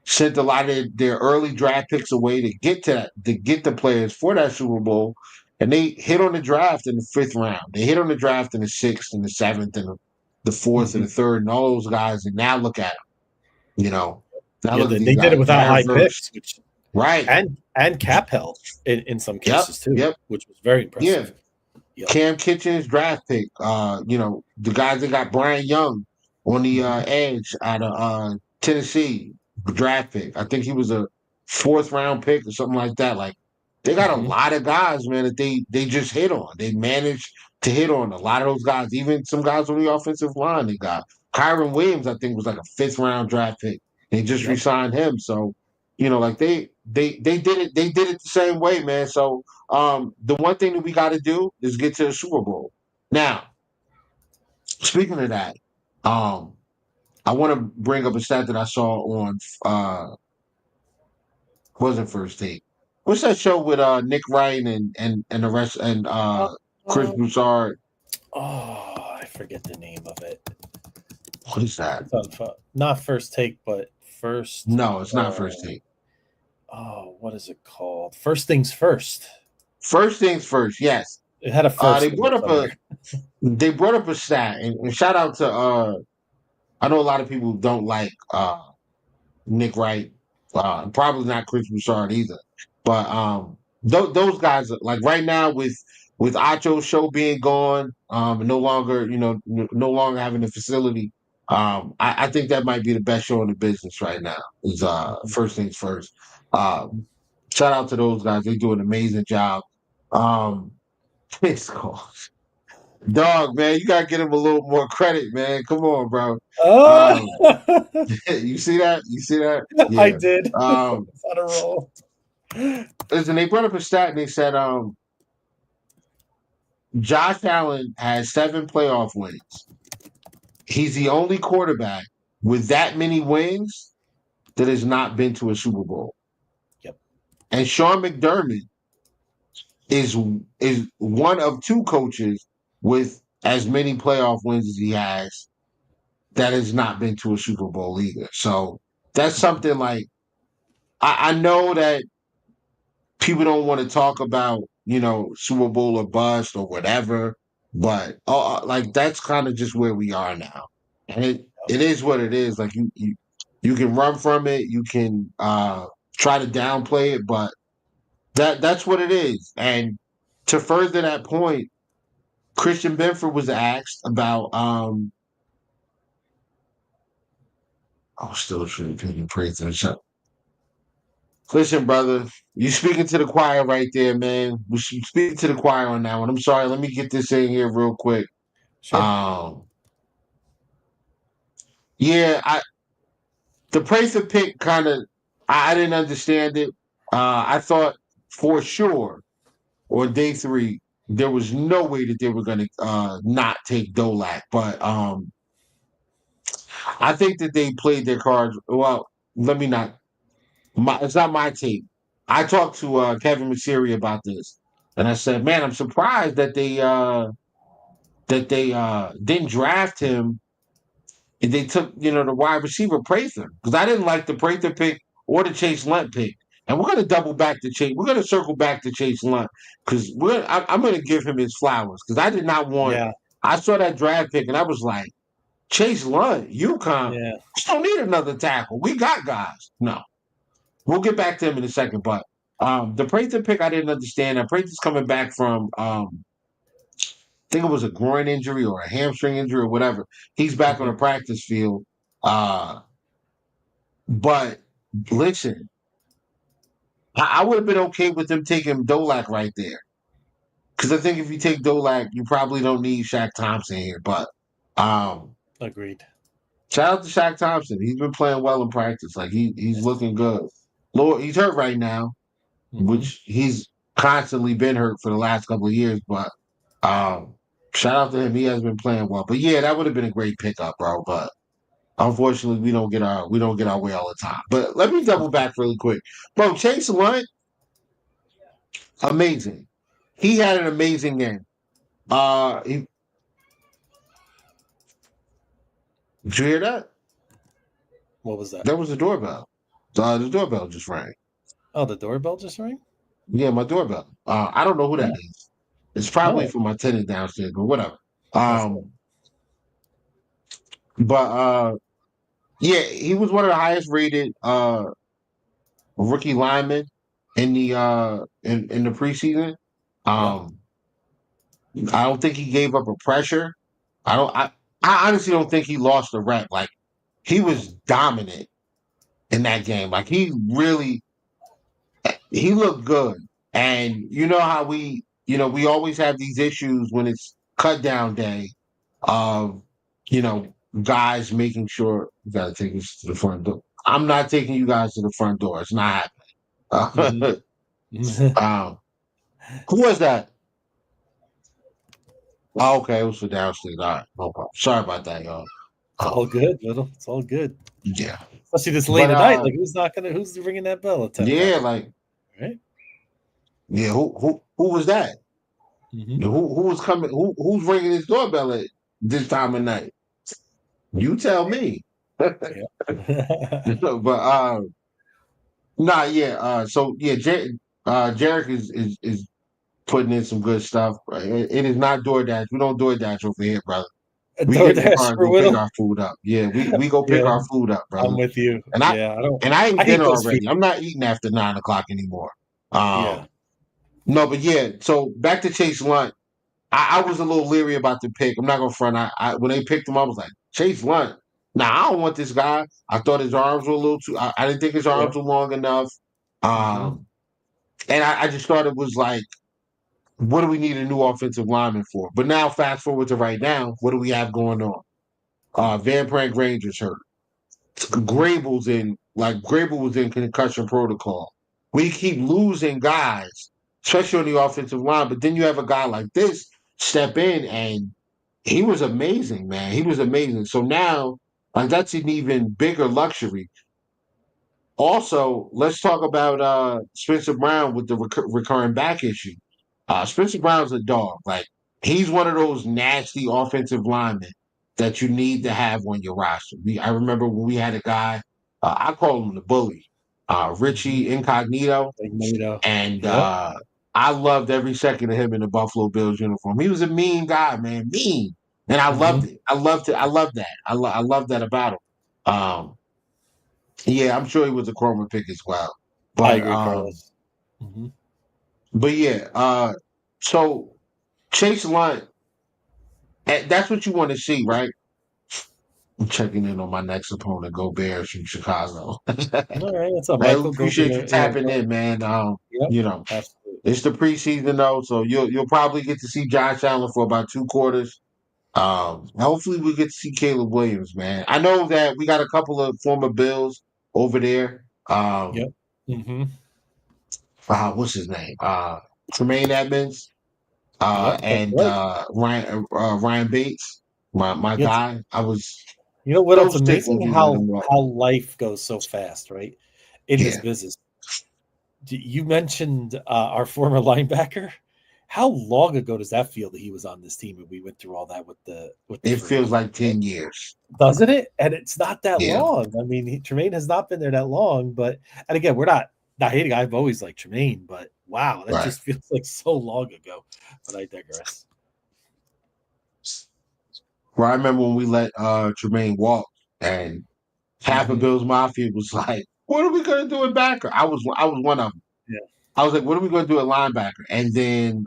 sent a lot of their early draft picks away to get to that, to get the players for that Super Bowl. And they hit on the draft in the fifth round. They hit on the draft in the sixth and the seventh and the fourth and Mhm. the third and all those guys. And now look at them, now Yeah, look at they these did it guys. without Darren high Verse. picks, which Right. and cap held in some Yep. cases too, Yep. which was very Yeah. impressive. Yep. Cam Kitchens draft pick. The guys that got Brian Young on the Mhm. edge out of Tennessee draft pick. I think he was a fourth round pick or something like that. Like, They got a lot of guys, man, that they just hit on. They managed to hit on a lot of those guys. Even some guys on the offensive line. They got Kyron Williams, I think, was like a 5th-round draft pick. They just Yep. re-signed him. So, like they did it. They did it the same way, man. So, the one thing that we got to do is get to the Super Bowl. Now, speaking of that, I want to bring up a stat that I saw on wasn't First Take. What's that show with Nick Ryan and the rest and Chris Broussard? Oh, I forget the name of it. What is that? It's on not First Take, but First. No, it's not First Take. Oh, what is it called? First Things First. First Things First. Yes, It had a first. They brought up a stat, and shout out to I know a lot of people don't like Nick Wright, probably not Chris Broussard either, but those guys like right now with Acho's show being gone, and no longer no longer having the facility. I think that might be the best show in the business right now. Is First Things First. Shout out to those guys; they do an amazing job. It's called Dog, man. You gotta get him a little more credit, man. Come on, bro. You see that? You see that? Yeah. I did. It's on a roll. Listen, they brought up a stat and they said Josh Allen has 7 playoff wins. He's the only quarterback with that many wins that has not been to a Super Bowl. Yep. And Sean McDermott is one of 2 coaches with as many playoff wins as he has that has not been to a Super Bowl either. So that's something like I know that people don't want to talk about, Super Bowl or bust or whatever, but like that's kind of just where we are now. And it is what it is. Like you can run from it, you can try to downplay it, but that's what it is. And to further that point, Christian Benford was asked about still shooting praise and shut. Listen, brother, you speaking to the choir right there, man. We should speak to the choir on that one. I'm sorry, let me get this in here real quick. Sure. Yeah, the Prather pick kind of I didn't understand it. I thought for sure on day 3 there was no way that they were going to not take Dolak, but I think that they played their cards well. Let me not. It's not my take. I talked to Kevin Masiri about this, and I said, "Man, I'm surprised that they didn't draft him. And they took the wide receiver Prather because I didn't like the Prather pick or the Chase Lunt pick. And we're gonna double back to Chase. We're gonna circle back to Chase Lunt because I'm gonna give him his flowers because I did not want. Yeah. I saw that draft pick and I was like, Chase Lunt, UConn. Yeah. We don't need another tackle. We got guys. No. We'll get back to him in a second, but the Prather pick I didn't understand. Now Prather's coming back from I think it was a groin injury or a hamstring injury or whatever. He's back on the practice field. But listen, I would have been okay with them taking Dolak right there. Because I think if you take Dolak, you probably don't need Shaq Thompson here. But Agreed. Shout out to Shaq Thompson. He's been playing well in practice. Like he's looking good. Lord, he's hurt right now, which he's constantly been hurt for the last couple of years. But shout out to him. He has been playing well. But yeah, that would have been a great pickup, bro. But unfortunately, we don't get our way all the time. But let me double back really quick, bro. Chase Lunt, amazing. He had an amazing game. Did you hear that? What was that? That was the doorbell. The doorbell just rang. Oh, the doorbell just rang? Yeah, my doorbell. I don't know who that is. It's probably for my tenant downstairs, but whatever. Yeah, he was one of the highest rated rookie linemen in the in the preseason. I don't think he gave up a pressure. I honestly don't think he lost a rep. Like he was dominant in that game. Like he looked good. And you know how we always have these issues when it's cut down day of, guys making sure you gotta take us to the front door. I'm not taking you guys to the front door. It's not Mhm. happening. It's um, who was that? Oh, okay, it was for downstairs. All right, no problem. Sorry about that, y'all. all Um, good, little. It's all good. yeah, Especially this late but at night. Like, who's ringing that bell at 10:30? yeah, like, Right? yeah, who was that? Hmm. Who was coming? Who's ringing his doorbell at this time of night? You tell me. Yeah. But nah, yeah. So yeah, Jarek is putting in some good stuff. Right? It is not DoorDash. We don't DoorDash over here, brother. A We get in the DoorDash car and for go pick Whittle. our food up. Yeah, we go pick Yeah, our food up, I'm brother. with you. And I Yeah, I don't. and I ate I hate dinner those food. already. I'm not eating after 9 o'clock anymore. Yeah. No, but yeah. So back to Chase Lunt. I was a little leery about the pick. I'm not gonna front. I when they picked him, I was like, Chase Lunt. Nah, I don't want this guy. I thought his arms were a little too. I didn't think his Yeah. arms were long enough. Hmm. And I just thought it was like, what do we need a new offensive lineman for? But now, fast forward to right now, what do we have going on? Van Prank Ranger's hurt. Grable was in concussion protocol. We keep losing guys, especially on the offensive line. But then you have a guy like this step in, and he was amazing, man. He was amazing. So now, like, that's an even bigger luxury. Also, let's talk about Spencer Brown with the recurring back issue. Spencer Brown's a dog. Like, he's one of those nasty offensive linemen that you need to have on your roster. I remember when we had a guy, I call him the bully, Hmm. Richie Incognito, Magneto. and Yep. I loved every second of him in the Buffalo Bills uniform. He was a mean guy, man, mean, and I loved Hmm. it. I loved it. I loved that. I loved that about him. Yeah, I'm sure he was a Chroma pick as well. I But agree, Carlos. Hmm. but yeah, so Chase Lunt, that's what you want to see, right? I'm checking in on my next opponent, Go Bears from Chicago. All right, what's up, I Michael? Go appreciate you Bear. Yeah, tapping go. in, man. Yep. You know, Absolutely. it's the preseason though, so you'll probably get to see Josh Allen for about 2 quarters. Hopefully we get to see Caleb Williams, man. I know that we got a couple of former Bills over there. Yep. Hmm. What's his name? Tremaine Edmonds, Yep. That's and right. Ryan Bates, my It's guy. I was Whittle, so it's sick when amazing he let him how walk. life goes so fast, right? In this Yeah, business. You mentioned our former linebacker. How long ago does that feel that he was on this team and we went through all that with the it free feels agent, like 10 years. doesn't it? And it's not that Yeah, long. I mean, Tremaine has not been there that long, but and again, we're not hating. I've always liked Tremaine, but wow, that right. just feels like so long ago. But I digress. Well, I remember when we let Tremaine walk, and half of Hmm. Bills Mafia was like, "What are we gonna do at backer?" I was one of them. Yeah. I was like, "What are we gonna do at linebacker?" And then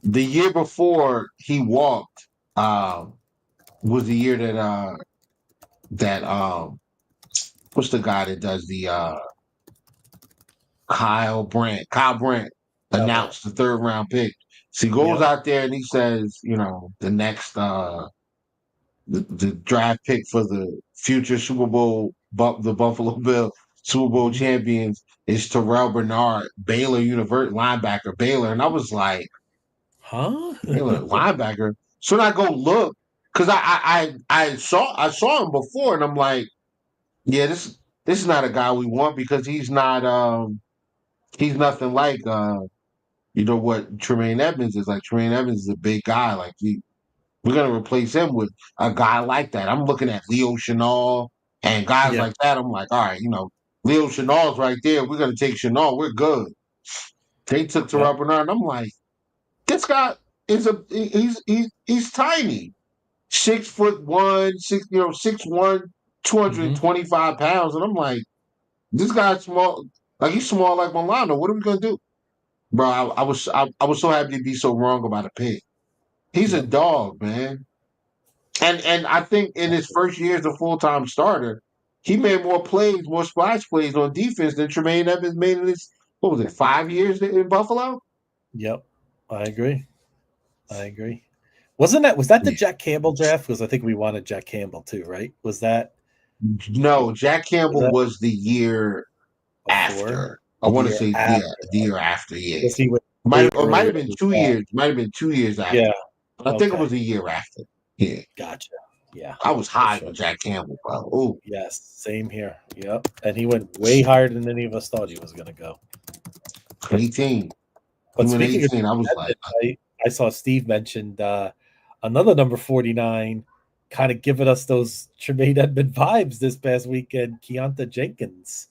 the year before he walked was the year that what's the guy that does the Kyle Brandt How Brent? announced the third round pick. So he goes Yep. out there and he says, the next the draft pick for the future Super Bowl the Buffalo Bill Super Bowl Hmm. champions is Terrell Bernard, Baylor University linebacker, Baylor. And I was like, Huh? Baylor linebacker. So then I go look because I saw him before and I'm like, yeah, this is not a guy we want because he's nothing like what Tremaine Evans is like. Tremaine Evans is a big guy. Like we're gonna replace him with a guy like that. I'm looking at Leo Chenal and guys Yeah. like that. I'm like, all right, Leo Chenal's right there. We're gonna take Chenal. We're good. They took Yep. Terrell Bernard, and I'm like, this guy he's tiny, 6'1", 6'1", Hmm. 225 pounds, and I'm like, this guy's small. Like he's small like Milano. What are we gonna do? Bro, I was so happy to be so wrong about a pick. He's a Yep. dog, man. And I think in his first year as a full time starter, he made more plays, more splash plays on defense than Tremaine Evans made in what was it, 5 years in Buffalo? Yep, I agree. Was that the Yeah. Jack Campbell draft? Because I think we wanted Jack Campbell too, right? Was that No, Jack Campbell was the year before? after. I Oh, the want to year say, yeah, after. the year after, yeah. Because he went way Might earlier have in been the 2 years. draft. Might have been 2 years after. Yeah. But I think it Okay. was a year after. Yeah. Gotcha. Yeah. I was For high sure. on Jack Campbell, bro. Ooh, Yes. Same here. Yep. And he went way higher than any of us thought he was going to go. 18. But He went speaking of 18. I was like, I saw Steve mentioned another number 49 kind of giving us those Tremaine Edmond vibes this past weekend, Keontae Jenkins.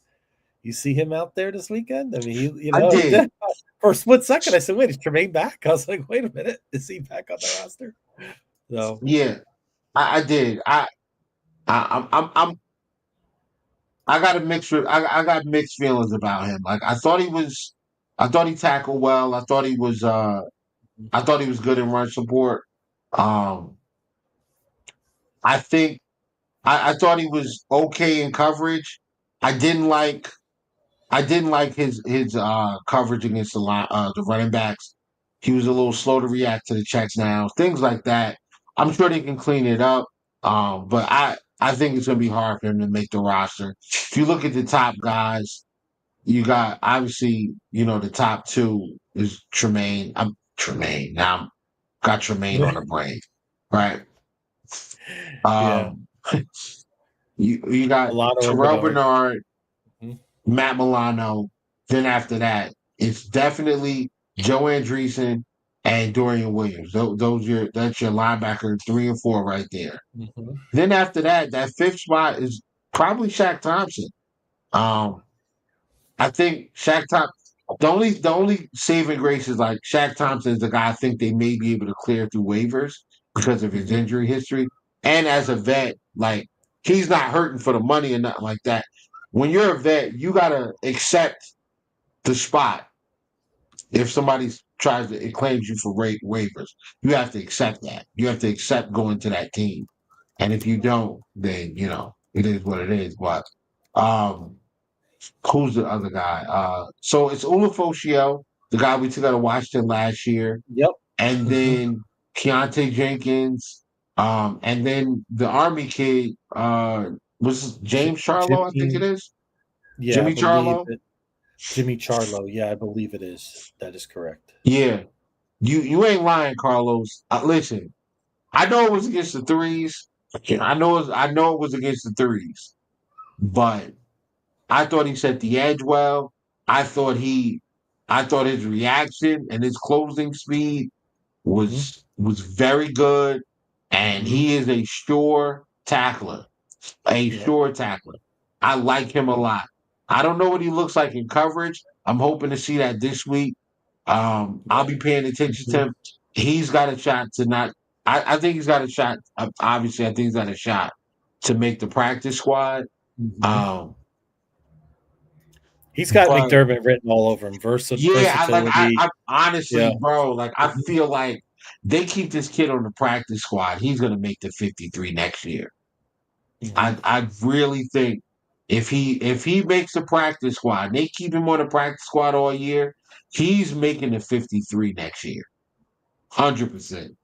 You see him out there this weekend? I mean, I did. for a split second, I said, wait, is Tremaine back? I was like, wait a minute. Is he back on the roster? So, Yeah, I did. I'm I got a mixed. I got mixed feelings about him. Like I thought he tackled well. I thought he was good in run support. Um, I think I thought he was okay in coverage. I didn't like his coverage against the running backs. He was a little slow to react to the checks now, things like that. I'm sure they can clean it up. But I think it's gonna be hard for him to make the roster. If you look at the top guys, you got obviously, the top two is Tremaine. I'm Tremaine. Now I'm got Tremaine on the brain. Right. yeah, Um you got Milano and Terrell Bernard. Bernard, Mhm. Matt Milano. Then after that, it's definitely Joe Andreessen and Dorian Williams. That's your linebacker 3 and 4 right there. Mhm. Then after that, that fifth spot is probably Shaq Thompson. Um, I think Shaq Thompson. The only saving grace is like Shaq Thompson is the guy I think they may be able to clear through waivers because of his Mhm. injury history. And as a vet, like he's not hurting for the money or nothing like that. When you're a vet, you gotta accept the spot. If somebody tries to it claims you for waivers, you have to accept that. You have to accept going to that team. And if you don't, then it is what it is. But um, who's the other guy? So it's Ulafosio, the guy we took out of Washington last year, Yep. and Mhm. then Keontae Jenkins, and then the Army kid was James Charlo, I think it Jimmy, is. yeah, I Jimmy believe Charlo. it. Jimmy Charlo. Yeah, I believe it is. That is correct. Yeah. You ain't lying, Carlos. Listen, I know it was against the threes. I know it was against the threes, but I thought he set the edge well. I thought his reaction and his closing speed Mhm. was very good, and Mhm. he is a sure tackler. A Yep. sure tackler. I like him a lot. I don't know what he looks like in coverage. I'm hoping to see that this week. I'll be paying attention to Mhm. him. He's got a shot to not. I think he's got a shot. Obviously, I think he's got a shot to make the practice squad. Mhm. Um, He's got but McDermott written all over him. yeah, Versatility. I Yeah. honestly, bro, like I Mhm. feel like they keep this kid on the practice squad. He's gonna make the 53 next year. Mhm. I really think if he makes the practice squad, they keep him on the practice squad all year. He's making the 53 next year, 100%.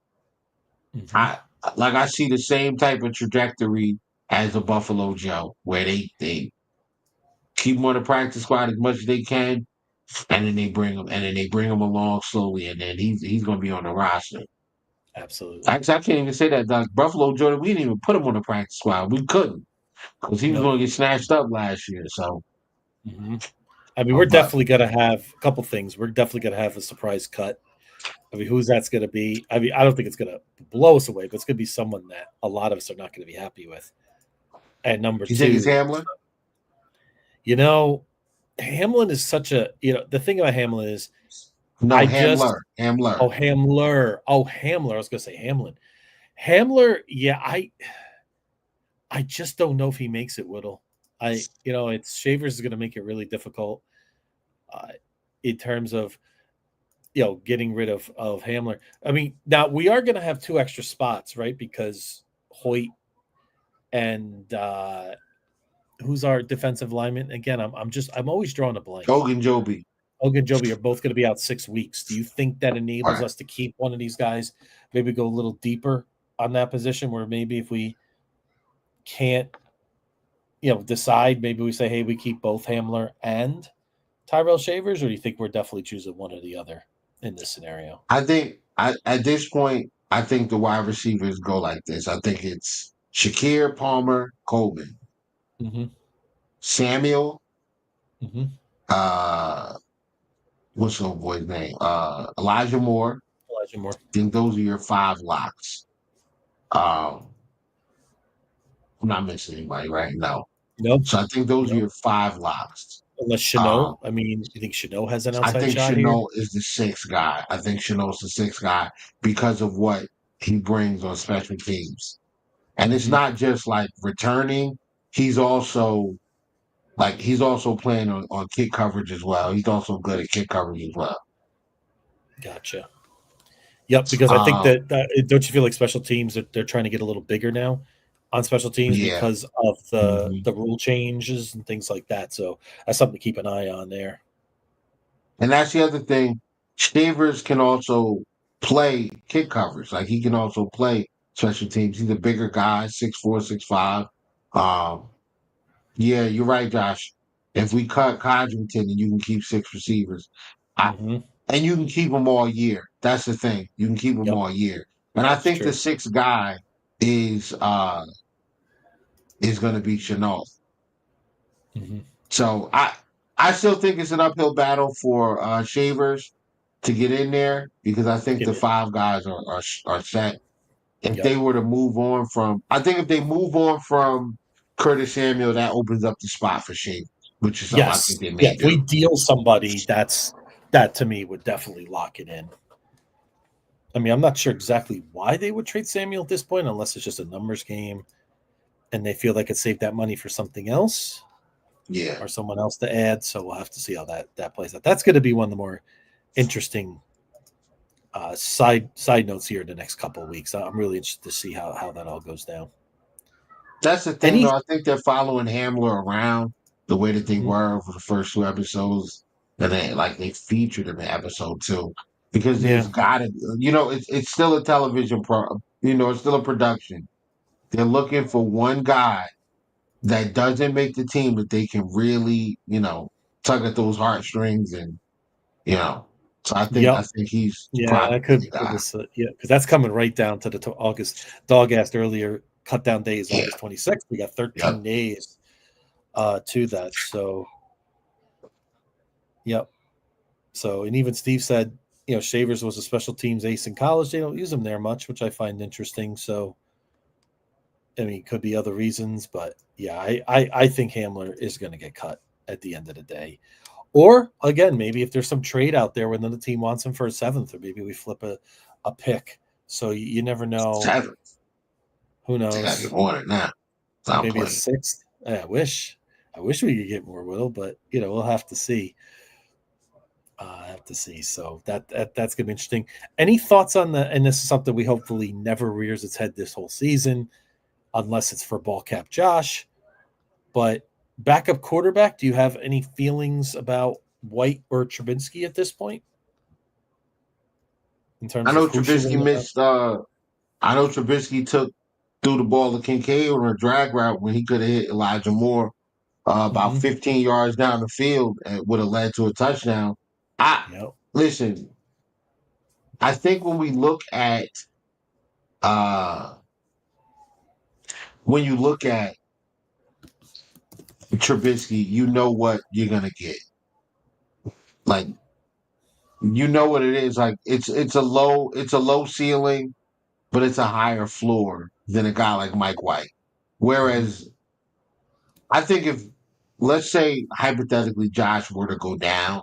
Mhm. I I see the same type of trajectory as a Buffalo Joe, where they keep him on the practice squad as much as they can, and then they bring him along slowly, and then he's going to be on the roster. Absolutely. Actually, I can't even say that, Doc. Buffalo Jordan, we didn't even put him on the practice squad. We couldn't because he was Nope. going to get snatched up last year. So, Mhm. I mean, we're but definitely going to have a couple things. We're definitely going to have a surprise cut. I mean, who's that's going to be? I mean, I don't think it's going to blow us away, but it's going to be someone that a lot of us are not going to be happy with. And number you think it's two, Hamlin? you know, Hamlin is such a, the thing about Hamlin is No, I just, Hamler. Hamler. oh, Hamler. Oh, Hamler. I was going to say Hamlin. Hamler, yeah, I just don't know if he makes it, Whittle. It's Shavers is going to make it really difficult uh, in terms of, getting rid of Hamler. I mean, now we are going to have two extra spots, right? Because Hoyt and who's our defensive lineman again? I'm always drawing a blank. Hogan Joby. Joby are both going to be out 6 weeks. Do you think that enables Right. us to keep one of these guys, maybe go a little deeper on that position where maybe if we can't, decide, maybe we say, hey, we keep both Hamler and Tyrell Shavers, or do you think we're definitely choosing one or the other in this scenario? I think at this point, I think the wide receivers go like this. I think it's Shakir, Palmer, Coleman, Mm-hmm. Samuel, Mm-hmm. uh, what's the boy's name? Elijah Moore. Elijah Moore. I think those are your 5 locks. I'm not missing anybody right now. Nope. So I think those are Nope. your 5 locks. Unless Chanot. I mean, you think Chanot has an I outside think shot here? Chanel is the 6th guy. I think Chanel's the 6th guy because of what he brings on special teams. And it's Mm-hmm. not just like returning. He's also playing on kick coverage as well. He's also good at kick coverage as well. Gotcha. Yep, because I think that don't you feel like special teams they're trying to get a little bigger now on special teams Yeah. because of the Mhm. the rule changes and things like that. So that's something to keep an eye on there. And that's the other thing. Shavers can also play kick coverage. Like he can also play special teams. He's a bigger guy, 6'4", 6'5". Yeah, you're right, Josh. If we cut Codrington and you can keep 6 receivers, Mm-hmm. and you can keep them all year. That's the thing. You can keep them Yep, all year. And I it's think the true. 6th guy is going to be Chenault. Mm-hmm. So I still think it's an uphill battle for Shavers to get in there because I think It the is. 5 guys are set. If Yep. they were to move on from, I think if they move on from Curtis Samuel, that opens up the spot for Shavers, which is something I Yes. think they Yeah. may If we do. deal somebody, that to me would definitely lock it in. I mean, I'm not sure exactly why they would trade Samuel at this point, unless it's just a numbers game and they feel they could save that money for something else Yeah. or someone else to add. So we'll have to see how that plays out. That's going to be one of the more interesting side notes here in the next couple of weeks. I'm really interested to see how that all goes down. That's the thing, Any? though. I think they're following Hamler around the way that they Mhm. were over the first 2 episodes, and they featured him in episode 2 because Yeah. there's got to, it's still a television it's still a production. They're looking for one guy that doesn't make the team that they can really, tug at those heartstrings and, you know. So I Yep. think he's Yeah, probably that could the for guy. this. Yeah, because that's coming right down to the August. Dog asked earlier. Cut down day is Yeah. August 26th. We got 13 Yep. days to that. So, yep. So, and even Steve said, Shavers was a special teams ace in college. They don't use him there much, which I find interesting. So, I mean, could be other reasons, but yeah, I think Hamler is going to get cut at the end of the day. Or again, maybe if there's some trade out there where another team wants him for a 7th, or maybe we flip a pick. So you never know. 7. Who They got to knows? get more than that. Stop Maybe a playing. 6th. I wish we could get more, Will, but we'll have to see. I have to see. So that's gonna be interesting. Any thoughts on the? And this is something we hopefully never rears its head this whole season, unless it's for ball cap Josh. But backup quarterback, do you have any feelings about White or Trubinsky at this point? In I terms of know who should Trubisky win the missed. I know Trubisky threw the ball to Kincaid on a drag route when he could have hit Elijah Moore about mm-hmm. 15 yards down the field and would have led to a touchdown. Yep. Listen. I think when we look at uh, when you look at Trubisky, you know what you're gonna get. Like you know what it is. Like it's a low ceiling, but it's a higher floor than a guy like Mike White. Mm-hmm. Whereas I think if, let's say, hypothetically, Josh were to go down,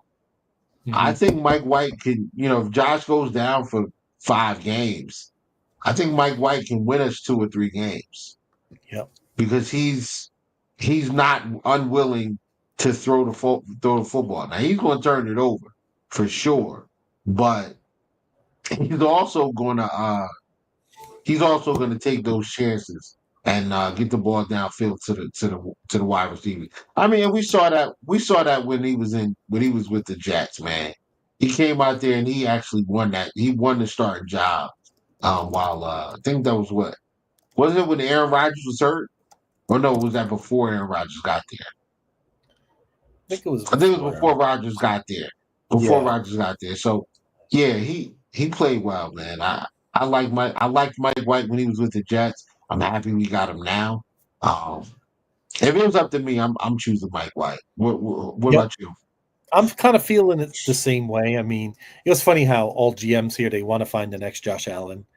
I Mm-hmm. think Mike White can, if Josh goes down for 5 games, I think Mike White can win us 2 or 3 games Yep. because he's not unwilling to throw the football. Now he's going to turn it over for sure, but he's also going to take those chances and get the ball downfield to the wide receiver. I mean, we saw that when he was with the Jets, man. He came out there and he actually won that. He won the starting job. While I think that was what wasn't it when Aaron Rodgers was hurt? Or no, was that before Aaron Rodgers got there? I think it was I think it was before. before Rodgers got there. Before Yeah. Rodgers got there. So yeah, he played well, man. I liked Mike White when he was with the Jets. I'm happy we got him now. Um, if it was up to me, I'm choosing Mike White. What Yep. about you? I'm kind of feeling it the same way. I mean, it was funny how all GMs here, they want to find the next Josh Allen.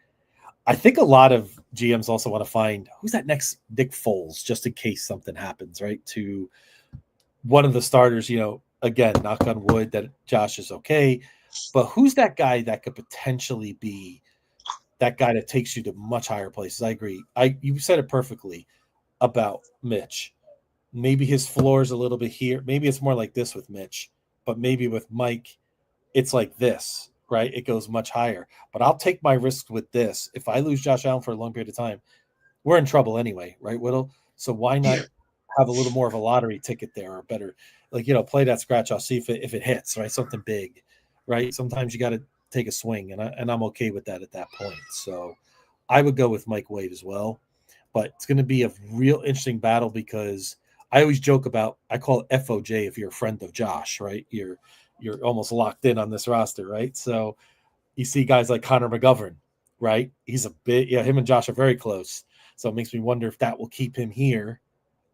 I think a lot of GMs also want to find who's that next Nick Foles, just in case something happens, right? To one of the starters, again, knock on wood that Josh is okay. But who's that guy that could potentially be that guy that takes you to much higher places? I agree. You said it perfectly about Mitch. Maybe his floor is a little bit here. Maybe it's more like this with Mitch, but maybe with Mike, it's like this, right? It goes much higher. But I'll take my risk with this. If I lose Josh Allen for a long period of time, we're in trouble anyway, right, Whittle? So why not Yeah, have a little more of a lottery ticket there, or better, play that scratch off, see if it hits, right? Something big, right? Sometimes you got to take a swing, and I'm okay with that at that point. So I would go with Mike Wade as well, but it's going to be a real interesting battle because I always joke about I call it FOJ if you're a friend of Josh, right? You're almost locked in on this roster, right? So you see guys like Connor McGovern, right? He's a bit, him and Josh are very close. So it makes me wonder if that will keep him here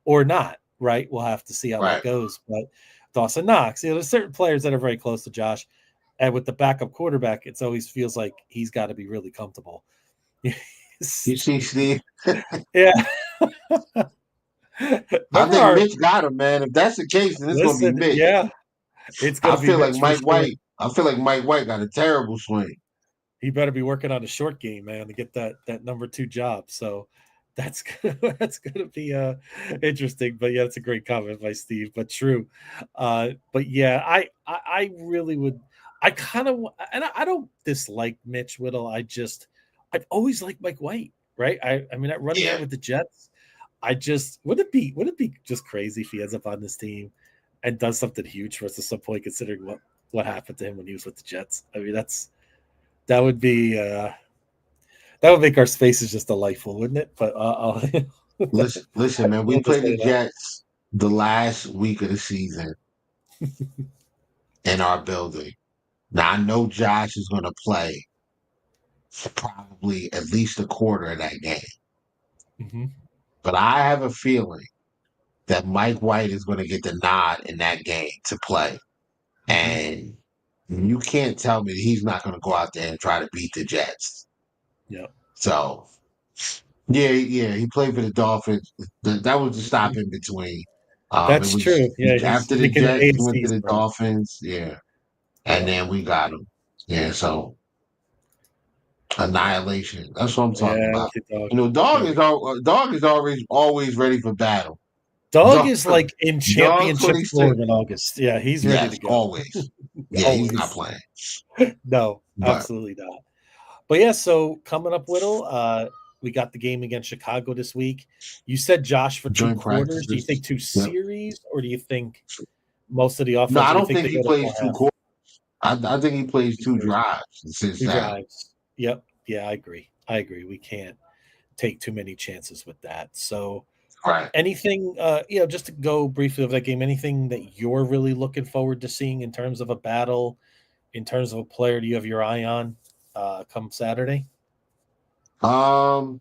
or not, right? We'll have to see how that right. goes. But Dawson Knox, there's certain players that are very close to Josh. And with the backup quarterback, it always feels like he's got to be really comfortable. You see, Steve. Yeah. I Remember think Mitch got him, man. If that's the case, then it's gonna be listen, Mitch. yeah, it's I going to be feel like Mitch for Mike sure. White. I feel like Mike White got a terrible swing. He better be working on a short game, man, to get that number 2 job. So that's that's going to be interesting. But yeah, it's a great comment by Steve, but true. But yeah, I really would. I kind of, and I don't dislike Mitch Whittle. I've always liked Mike White, right? I mean, at running Yeah. out with the Jets, I just would it be just crazy if he ends up on this team and does something huge for us at some point, considering what happened to him when he was with the Jets. I mean, that would be that would make our spaces just delightful, wouldn't it? But Listen, man. I We love to play say the that. Jets the last week of the season in our building. Now I know Josh is gonna play for probably at least a quarter of that game, Mm-hmm. but I have a feeling that Mike White is going to get the nod in that game to play. Mm-hmm. And you can't tell me that he's not going to go out there and try to beat the Jets. Yeah. So, yeah, he played for the Dolphins. That was the stop Mhm. in between. It That's was true. Yeah, he's after the making an Jets, he went AFC to the run. Dolphins. Yeah. And Yeah. then we got him. Yeah. So, annihilation. That's what I'm talking Yeah, about. with the dog. Dog is Very. dog is always ready for battle. Dog Dog, is like in dog championship 26. form in August. Yeah, he's ready to Yes, go. always. Yeah, he's not Always. playing. No, But absolutely not. But yeah, so coming up, Whittle, we got the game against Chicago this week. You said Josh for 2 joint quarters. Do you think practices. 2 Yep. series, or do you think most of the No, offense, I or do you don't think think they he go to plays full two half? quarters. I think he plays 2 two series, drives and sits 2 down. drives. Yep. Yeah, I agree. We can't take too many chances with that. So Right. anything, just to go briefly over that game, anything that you're really looking forward to seeing in terms of a battle, in terms of a player do you have your eye on come Saturday? Um.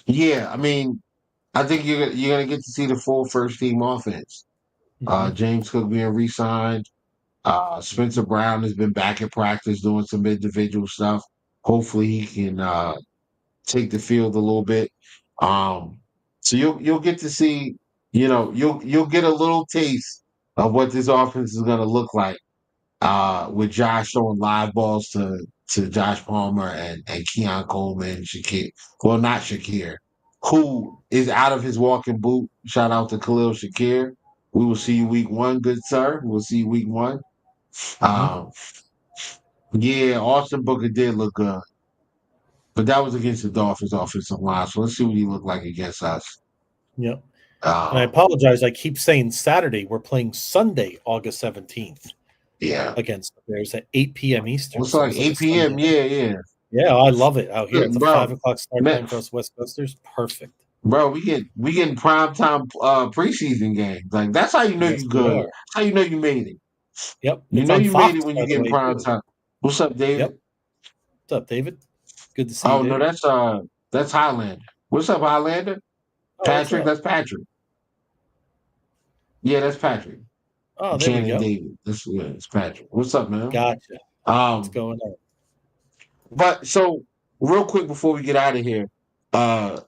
Yeah. I mean, I think you're gonna get to see the full first team offense. Mm-hmm. James Cook being re-signed. Spencer Brown has been back in practice doing some individual stuff. Hopefully, he can take the field a little bit. So you'll get to see, you'll get a little taste of what this offense is going to look like. With Josh throwing live balls to Josh Palmer and Keon Coleman, Shakir. Well, not Shakir, who is out of his walking boot. Shout out to Khalil Shakir. We will see you week 1, good sir. We'll see you week 1. Mm-hmm. Um, yeah, Austin Booker did look good. But that was against the Dolphins' offensive line. So let's see what he looked like against us. Yep. And I apologize. I keep saying Saturday. We're playing Sunday, August 17th Yeah. against the Bears at 8 p.m. Eastern. What's like 8 p.m.? Yeah. Yeah, I love it out here. It's a Bro, 5 o'clock start man, time for us West Coasters. Perfect. bro, we getting prime time preseason games. Like that's how you know Yes, you we good. are. That's how you know you made it. Yep. You It's know on you made it Fox, when by you the get in way, prime too. time. What's up, David? Yep. What's up, David? Good to see you, Oh no, David. that's Highlander. What's up, Highlander? Oh, what's Patrick, up? that's Patrick. Yeah, that's Patrick. Oh, there we Ken and go. David. It's Patrick. What's up, man? Gotcha. What's Um, going on? but so real quick before we get out of here, uh,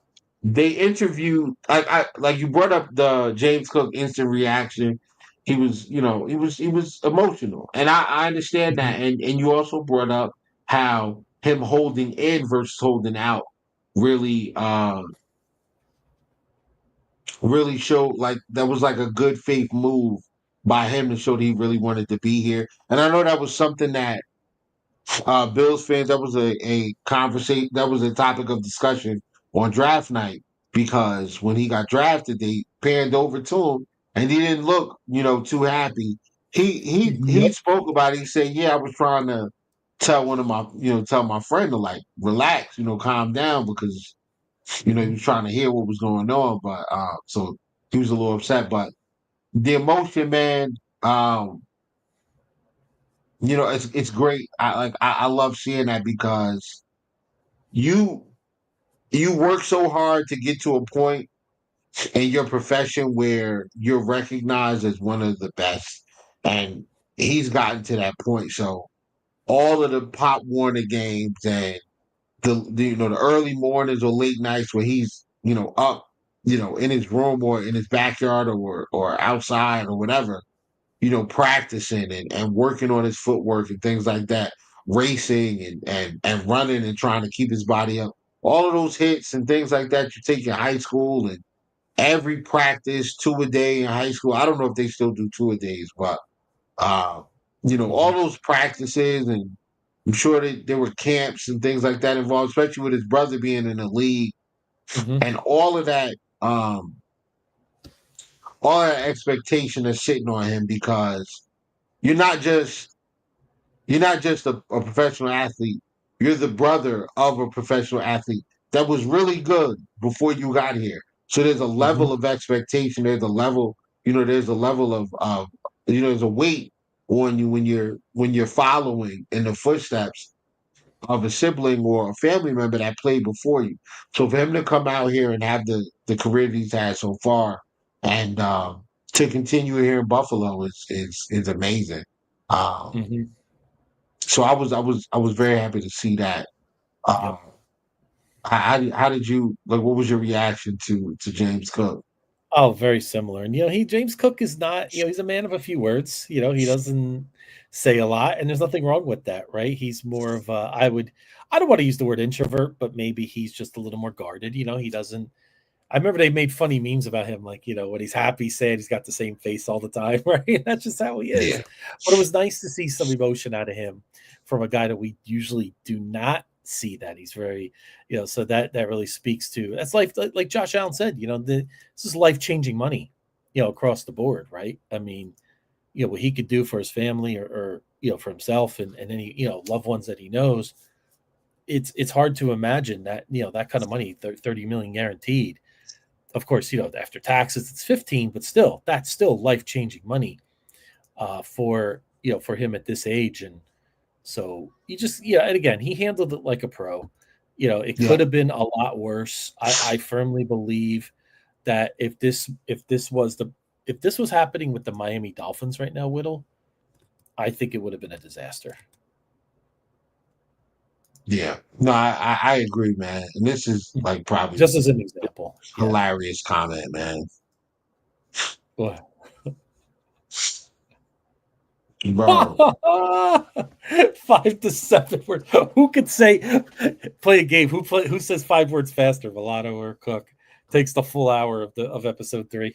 they interviewed. I like you brought up the James Cook instant reaction. He was, he was emotional, and I understand Mhm. that. And you also brought up how him holding in versus holding out really really showed like that was like a good faith move by him to show that he really wanted to be here. And I know that was something that Bills fans, that was a conversation, that was a topic of discussion on draft night because when he got drafted, they panned over to him and he didn't look, too happy. He Yep. spoke about it. He said, "Yeah, I was trying to tell one of my, tell my friend to like relax, calm down because he was trying to hear what was going on, but so he was a little upset. But the emotion, man, it's great. I love seeing that because you you work so hard to get to a point in your profession where you're recognized as one of the best, and he's gotten to that point. So all of the Pop Warner games and the early mornings or late nights where he's up in his room or in his backyard or outside or whatever, practicing and working on his footwork and things like that, racing and running and trying to keep his body up. All of those hits and things like that you take in high school and every practice 2 a day in high school. I don't know if they still do 2 a days, but uh, all Mhm. those practices and I'm sure that there were camps and things like that involved, especially with his brother being in the league Mhm. and um, all that expectation is sitting on him because you're not just a professional athlete. You're the brother of a professional athlete that was really good before you got here. So there's a level Mhm. of expectation. There's a level, there's a level of there's a weight on you when you're following in the footsteps of a sibling or a family member that played before you. So for him to come out here and have the career that he's had so far, and to continue here in Buffalo is amazing. Um, Mhm. so I was very happy to see that. Yep. Um, how did you like? What was your reaction to James Cook? Oh, very similar. And James Cook is not, he's a man of a few words. He doesn't say a lot, and there's nothing wrong with that, right? He's more of a, I don't want to use the word introvert, but maybe he's just a little more guarded. He doesn't. I remember they made funny memes about him, like, when he's happy, sad, he's got the same face all the time, right? That's just how he is. Yeah, But it was nice to see some emotion out of him from a guy that we usually do not see that. He's very, so that really speaks to that's life. Like Josh Allen said, this is life changing money, across the board, right? I mean, what he could do for his family or for himself and any, loved ones that he knows. It's hard to imagine that, that kind of money, 30 million guaranteed. Of course, after taxes, it's 15, but still, that's still life changing money for him at this age. And so you just, and again, he handled it like a pro. It yeah, could have been a lot worse. I firmly believe that if this was happening with the Miami Dolphins right now, Whittle, I think it would have been a disaster. yeah. No, I agree, man. And this is like probably Just as an example. Yeah. hilarious comment, man. Well, Bro, 5 to 7 words. Who could say play a game? Who says 5 words faster, Villano or Cook? Takes the full hour of episode 3.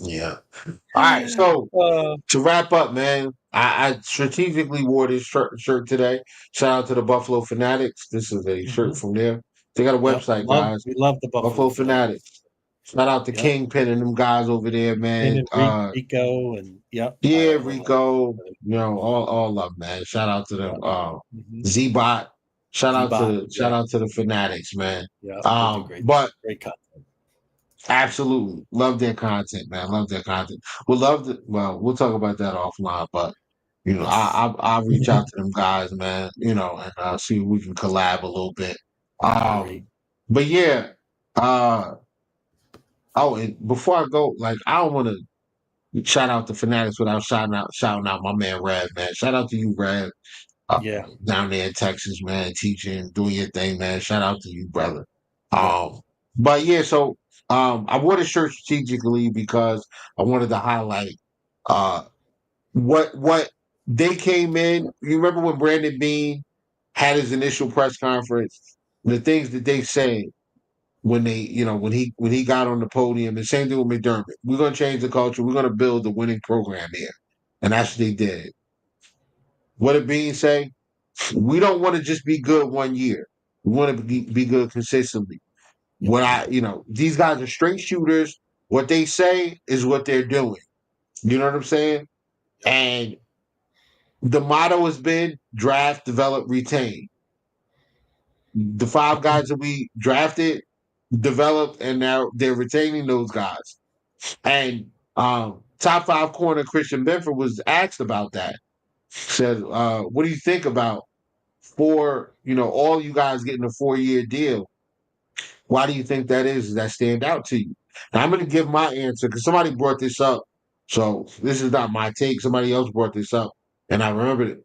yeah. All right, so Uh, to wrap up, man, I strategically wore this shirt today. Shout out to the Buffalo Fanatics. This is a shirt from there. They got a Yep. website, guys. We love the Buffalo Buffalo Fanatics. Shout out to Yep. Kingpin and them guys over there, man. And Rico and Yeah, Rico. You know, all love, man. Shout out to them. Z-Bot. Shout out to the Fanatics, man. Yeah, they do great content. Absolutely. Love their content, man. Love their content. We'll talk about that offline, but you know, I'll reach out to them guys, man, you know, and see if we can collab a little bit. But yeah, and before I go, like I don't want to shout out the Fanatics without shouting out my man Rev, man. Shout out to you, Rev. Down there in Texas, man, teaching, doing your thing, man. Shout out to you, brother. But yeah, so I wore the shirt strategically because I wanted to highlight what they came in. You remember when Brandon Bean had his initial press conference, the things that they said when they, you know, when he got on the podium, the same thing with McDermott. We're gonna change the culture, we're gonna build a winning program here. And that's what they did. What did Bean say? We don't want to just be good one year. We want to be good consistently. These guys are straight shooters. What they say is what they're doing. You know what I'm saying? And the motto has been draft, develop, retain. The 5 guys that we drafted, developed, and now they're retaining those guys. And top 5 corner Christian Benford was asked about that. Said, what do you think about all you guys getting a 4-year deal? Why do you think that is that stand out to you? Now, I'm going to give my answer because somebody brought this up. So this is not my take. Somebody else brought this up. And I remembered it.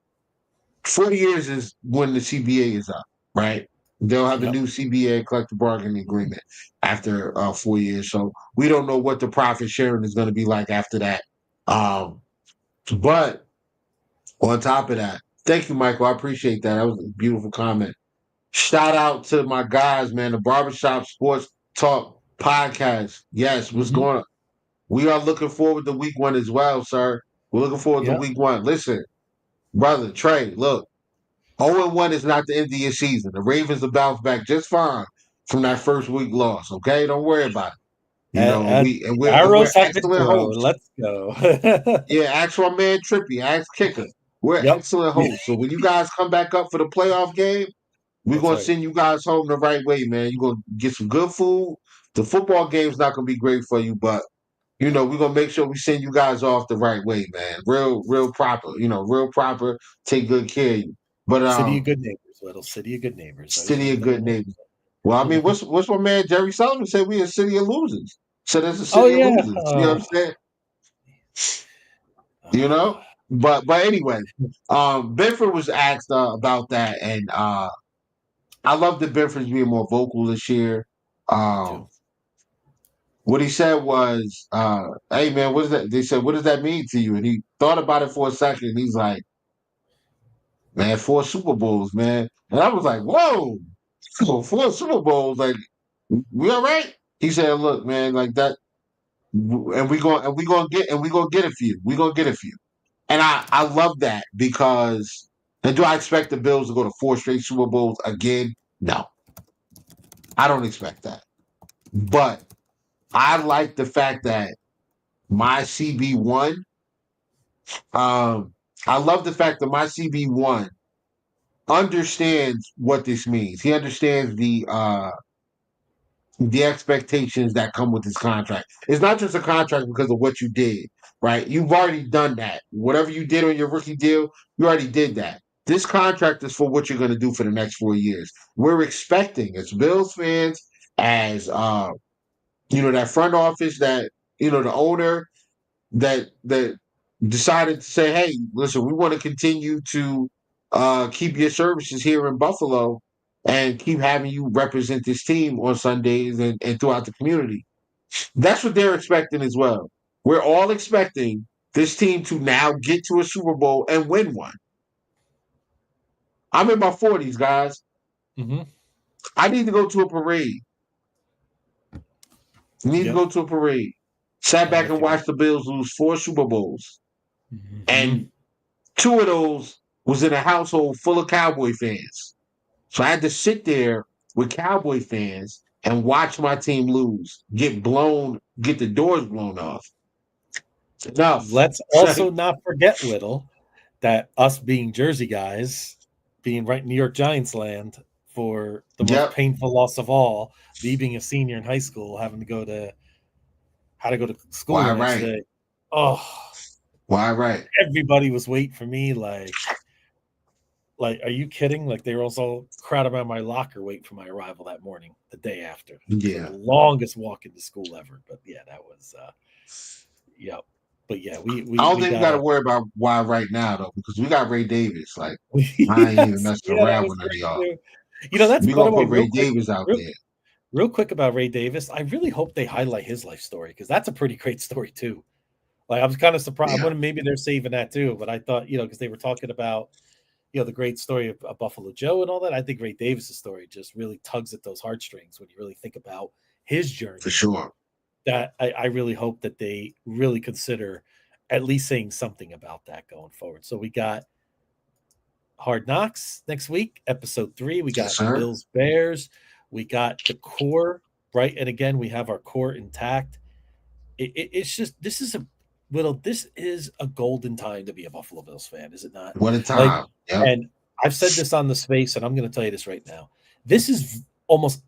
4 years is when the CBA is up, right? They'll have a new CBA, collective bargaining agreement, after 4 years. So we don't know what the profit sharing is going to be like after that. But on top of that, thank you, Michael. I appreciate that. That was a beautiful comment. Shout out to my guys, man. The Barbershop Sports Talk podcast. Yes, what's going on? We are looking forward to week 1 as well, sir. We're looking forward to week 1. Listen, brother Trey, look, 0-1 is not the end of your season. The Ravens will bounce back just fine from that first week loss. Okay, don't worry about it. You know, we're excellent hosts. Let's go. Yeah, ask my man Trippy, ask Kicker. We're excellent hosts. So when you guys come back up for the playoff game, we're going to send you guys home the right way, man. You're going to get some good food. The football game's not going to be great for you, but, we're going to make sure we send you guys off the right way, man. Real proper, real proper. Take good care of you. But City of good neighbors, Whittle. City of good neighbors. City of good neighbors. Well, I mean, what's my man Jerry Sullivan said? We a city of losers. So there's a city of losers. You know what I'm saying? But anyway, Benford was asked about that, and I love that Benford's being more vocal this year. What he said was, hey man, what is that? They said, what does that mean to you? And he thought about it for a second. He's like, man, 4 Super Bowls, man. And I was like, whoa, 4 Super Bowls, like, we all right? He said, look, man, like that, and we gonna get a few. We're gonna get a few. And I love that because, and do I expect the Bills to go to 4 straight Super Bowls again? No. I don't expect that. But I like the fact that my CB1, I love the fact that my CB1 understands what this means. He understands the expectations that come with this contract. It's not just a contract because of what you did, right? You've already done that. Whatever you did on your rookie deal, you already did that. This contract is for what you're going to do for the next 4 years. We're expecting, as Bills fans, as that front office, that the owner that decided to say, hey, listen, we want to continue to keep your services here in Buffalo and keep having you represent this team on Sundays and throughout the community. That's what they're expecting as well. We're all expecting this team to now get to a Super Bowl and win one. I'm in my 40s, guys. I need to go to a parade. To go to a parade. Sat back and watched the Bills lose 4 Super Bowls. And 2 of those was in a household full of Cowboy fans. So I had to sit there with Cowboy fans and watch my team lose, get the doors blown off. It's enough. Let's also not forget, Whittle, that us being Jersey guys, being right in New York Giants land for the most Yep. painful loss of all, me being a senior in high school, having to go to school Why the next right? day. Oh, Why right? everybody was waiting for me. Like, are you kidding? Like, they were also crowded around my locker waiting for my arrival that morning, the day after. Yeah. The longest walk into school ever. But yeah, that was, yep. But yeah, I we don't think we got to gotta. worry about why right now though, because we got Ray Davis. Like I ain't even Yes, messing yeah, that around was with none of great y'all. too. That's, We by the gonna way, put Ray Davis out there real quick about Ray Davis. I really hope they highlight his life story because that's a pretty great story too. Like, I was kind of surprised. I Yeah, wouldn't, maybe they're saving that too, but I thought, because they were talking about, the great story of Buffalo Joe and all that. I think Ray Davis's story just really tugs at those heartstrings when you really think about his for journey. sure. That I really hope that they really consider at least saying something about that going forward. So we got Hard Knocks next week, episode 3. We Yes, got sir. Bills Bears. We got the core, right? And again, we have our core intact. It's just, this is a golden time to be a Buffalo Bills fan, is it not? What a Like, time. Yep. and I've said this on the space, and I'm going to tell you this right now. This is almost,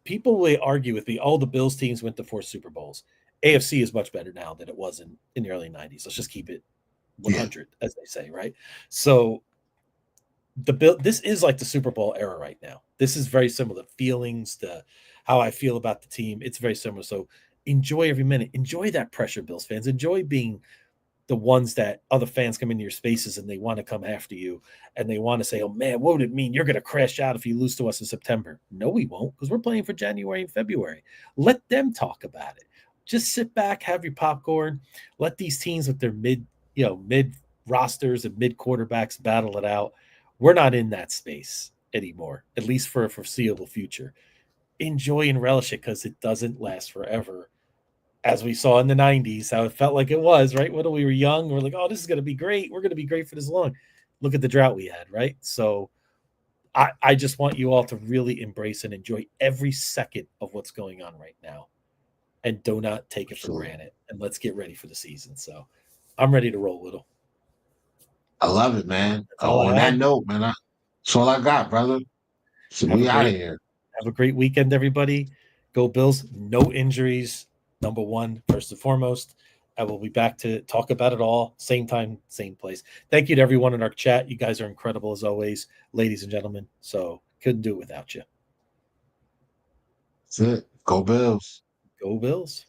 people will argue with me. Oh, the Bills teams went to 4 Super Bowls. AFC is much better now than it was in the early 90s. Let's just keep it Yeah, 100, as they say, right? So this is like the Super Bowl era right now. This is very similar. The feelings, the how I feel about the team, it's very similar. So enjoy every minute. Enjoy that pressure, Bills fans. Enjoy being the ones that other fans come into your spaces and they want to come after you and they want to say, "Oh man, what would it mean? You're going to crash out if you lose to us in September." No, we won't, because we're playing for January and February. Let them talk about it. Just sit back, have your popcorn. Let these teams with their mid rosters and mid quarterbacks battle it out. We're not in that space anymore, at least for a foreseeable future. Enjoy and relish it because it doesn't last forever. As we saw in the 90s, how it felt like it was, right? When we were young, we're like, oh, this is going to be great. We're going to be great for this long. Look at the drought we had, right? So I just want you all to really embrace and enjoy every second of what's going on right now. And do not take it for sure. granted. And let's get ready for the season. So I'm ready to roll, Whittle. I love it, man. That's all I On have. that note, man, that's all I got, brother. So Have a we out of great here. Have a great weekend, everybody. Go Bills. No injuries. Number one, first and foremost. I will be back to talk about it all. Same time, same place. Thank you to everyone in our chat. You guys are incredible as always, ladies and gentlemen. So couldn't do it without you. That's it. Go Bills. Go Bills.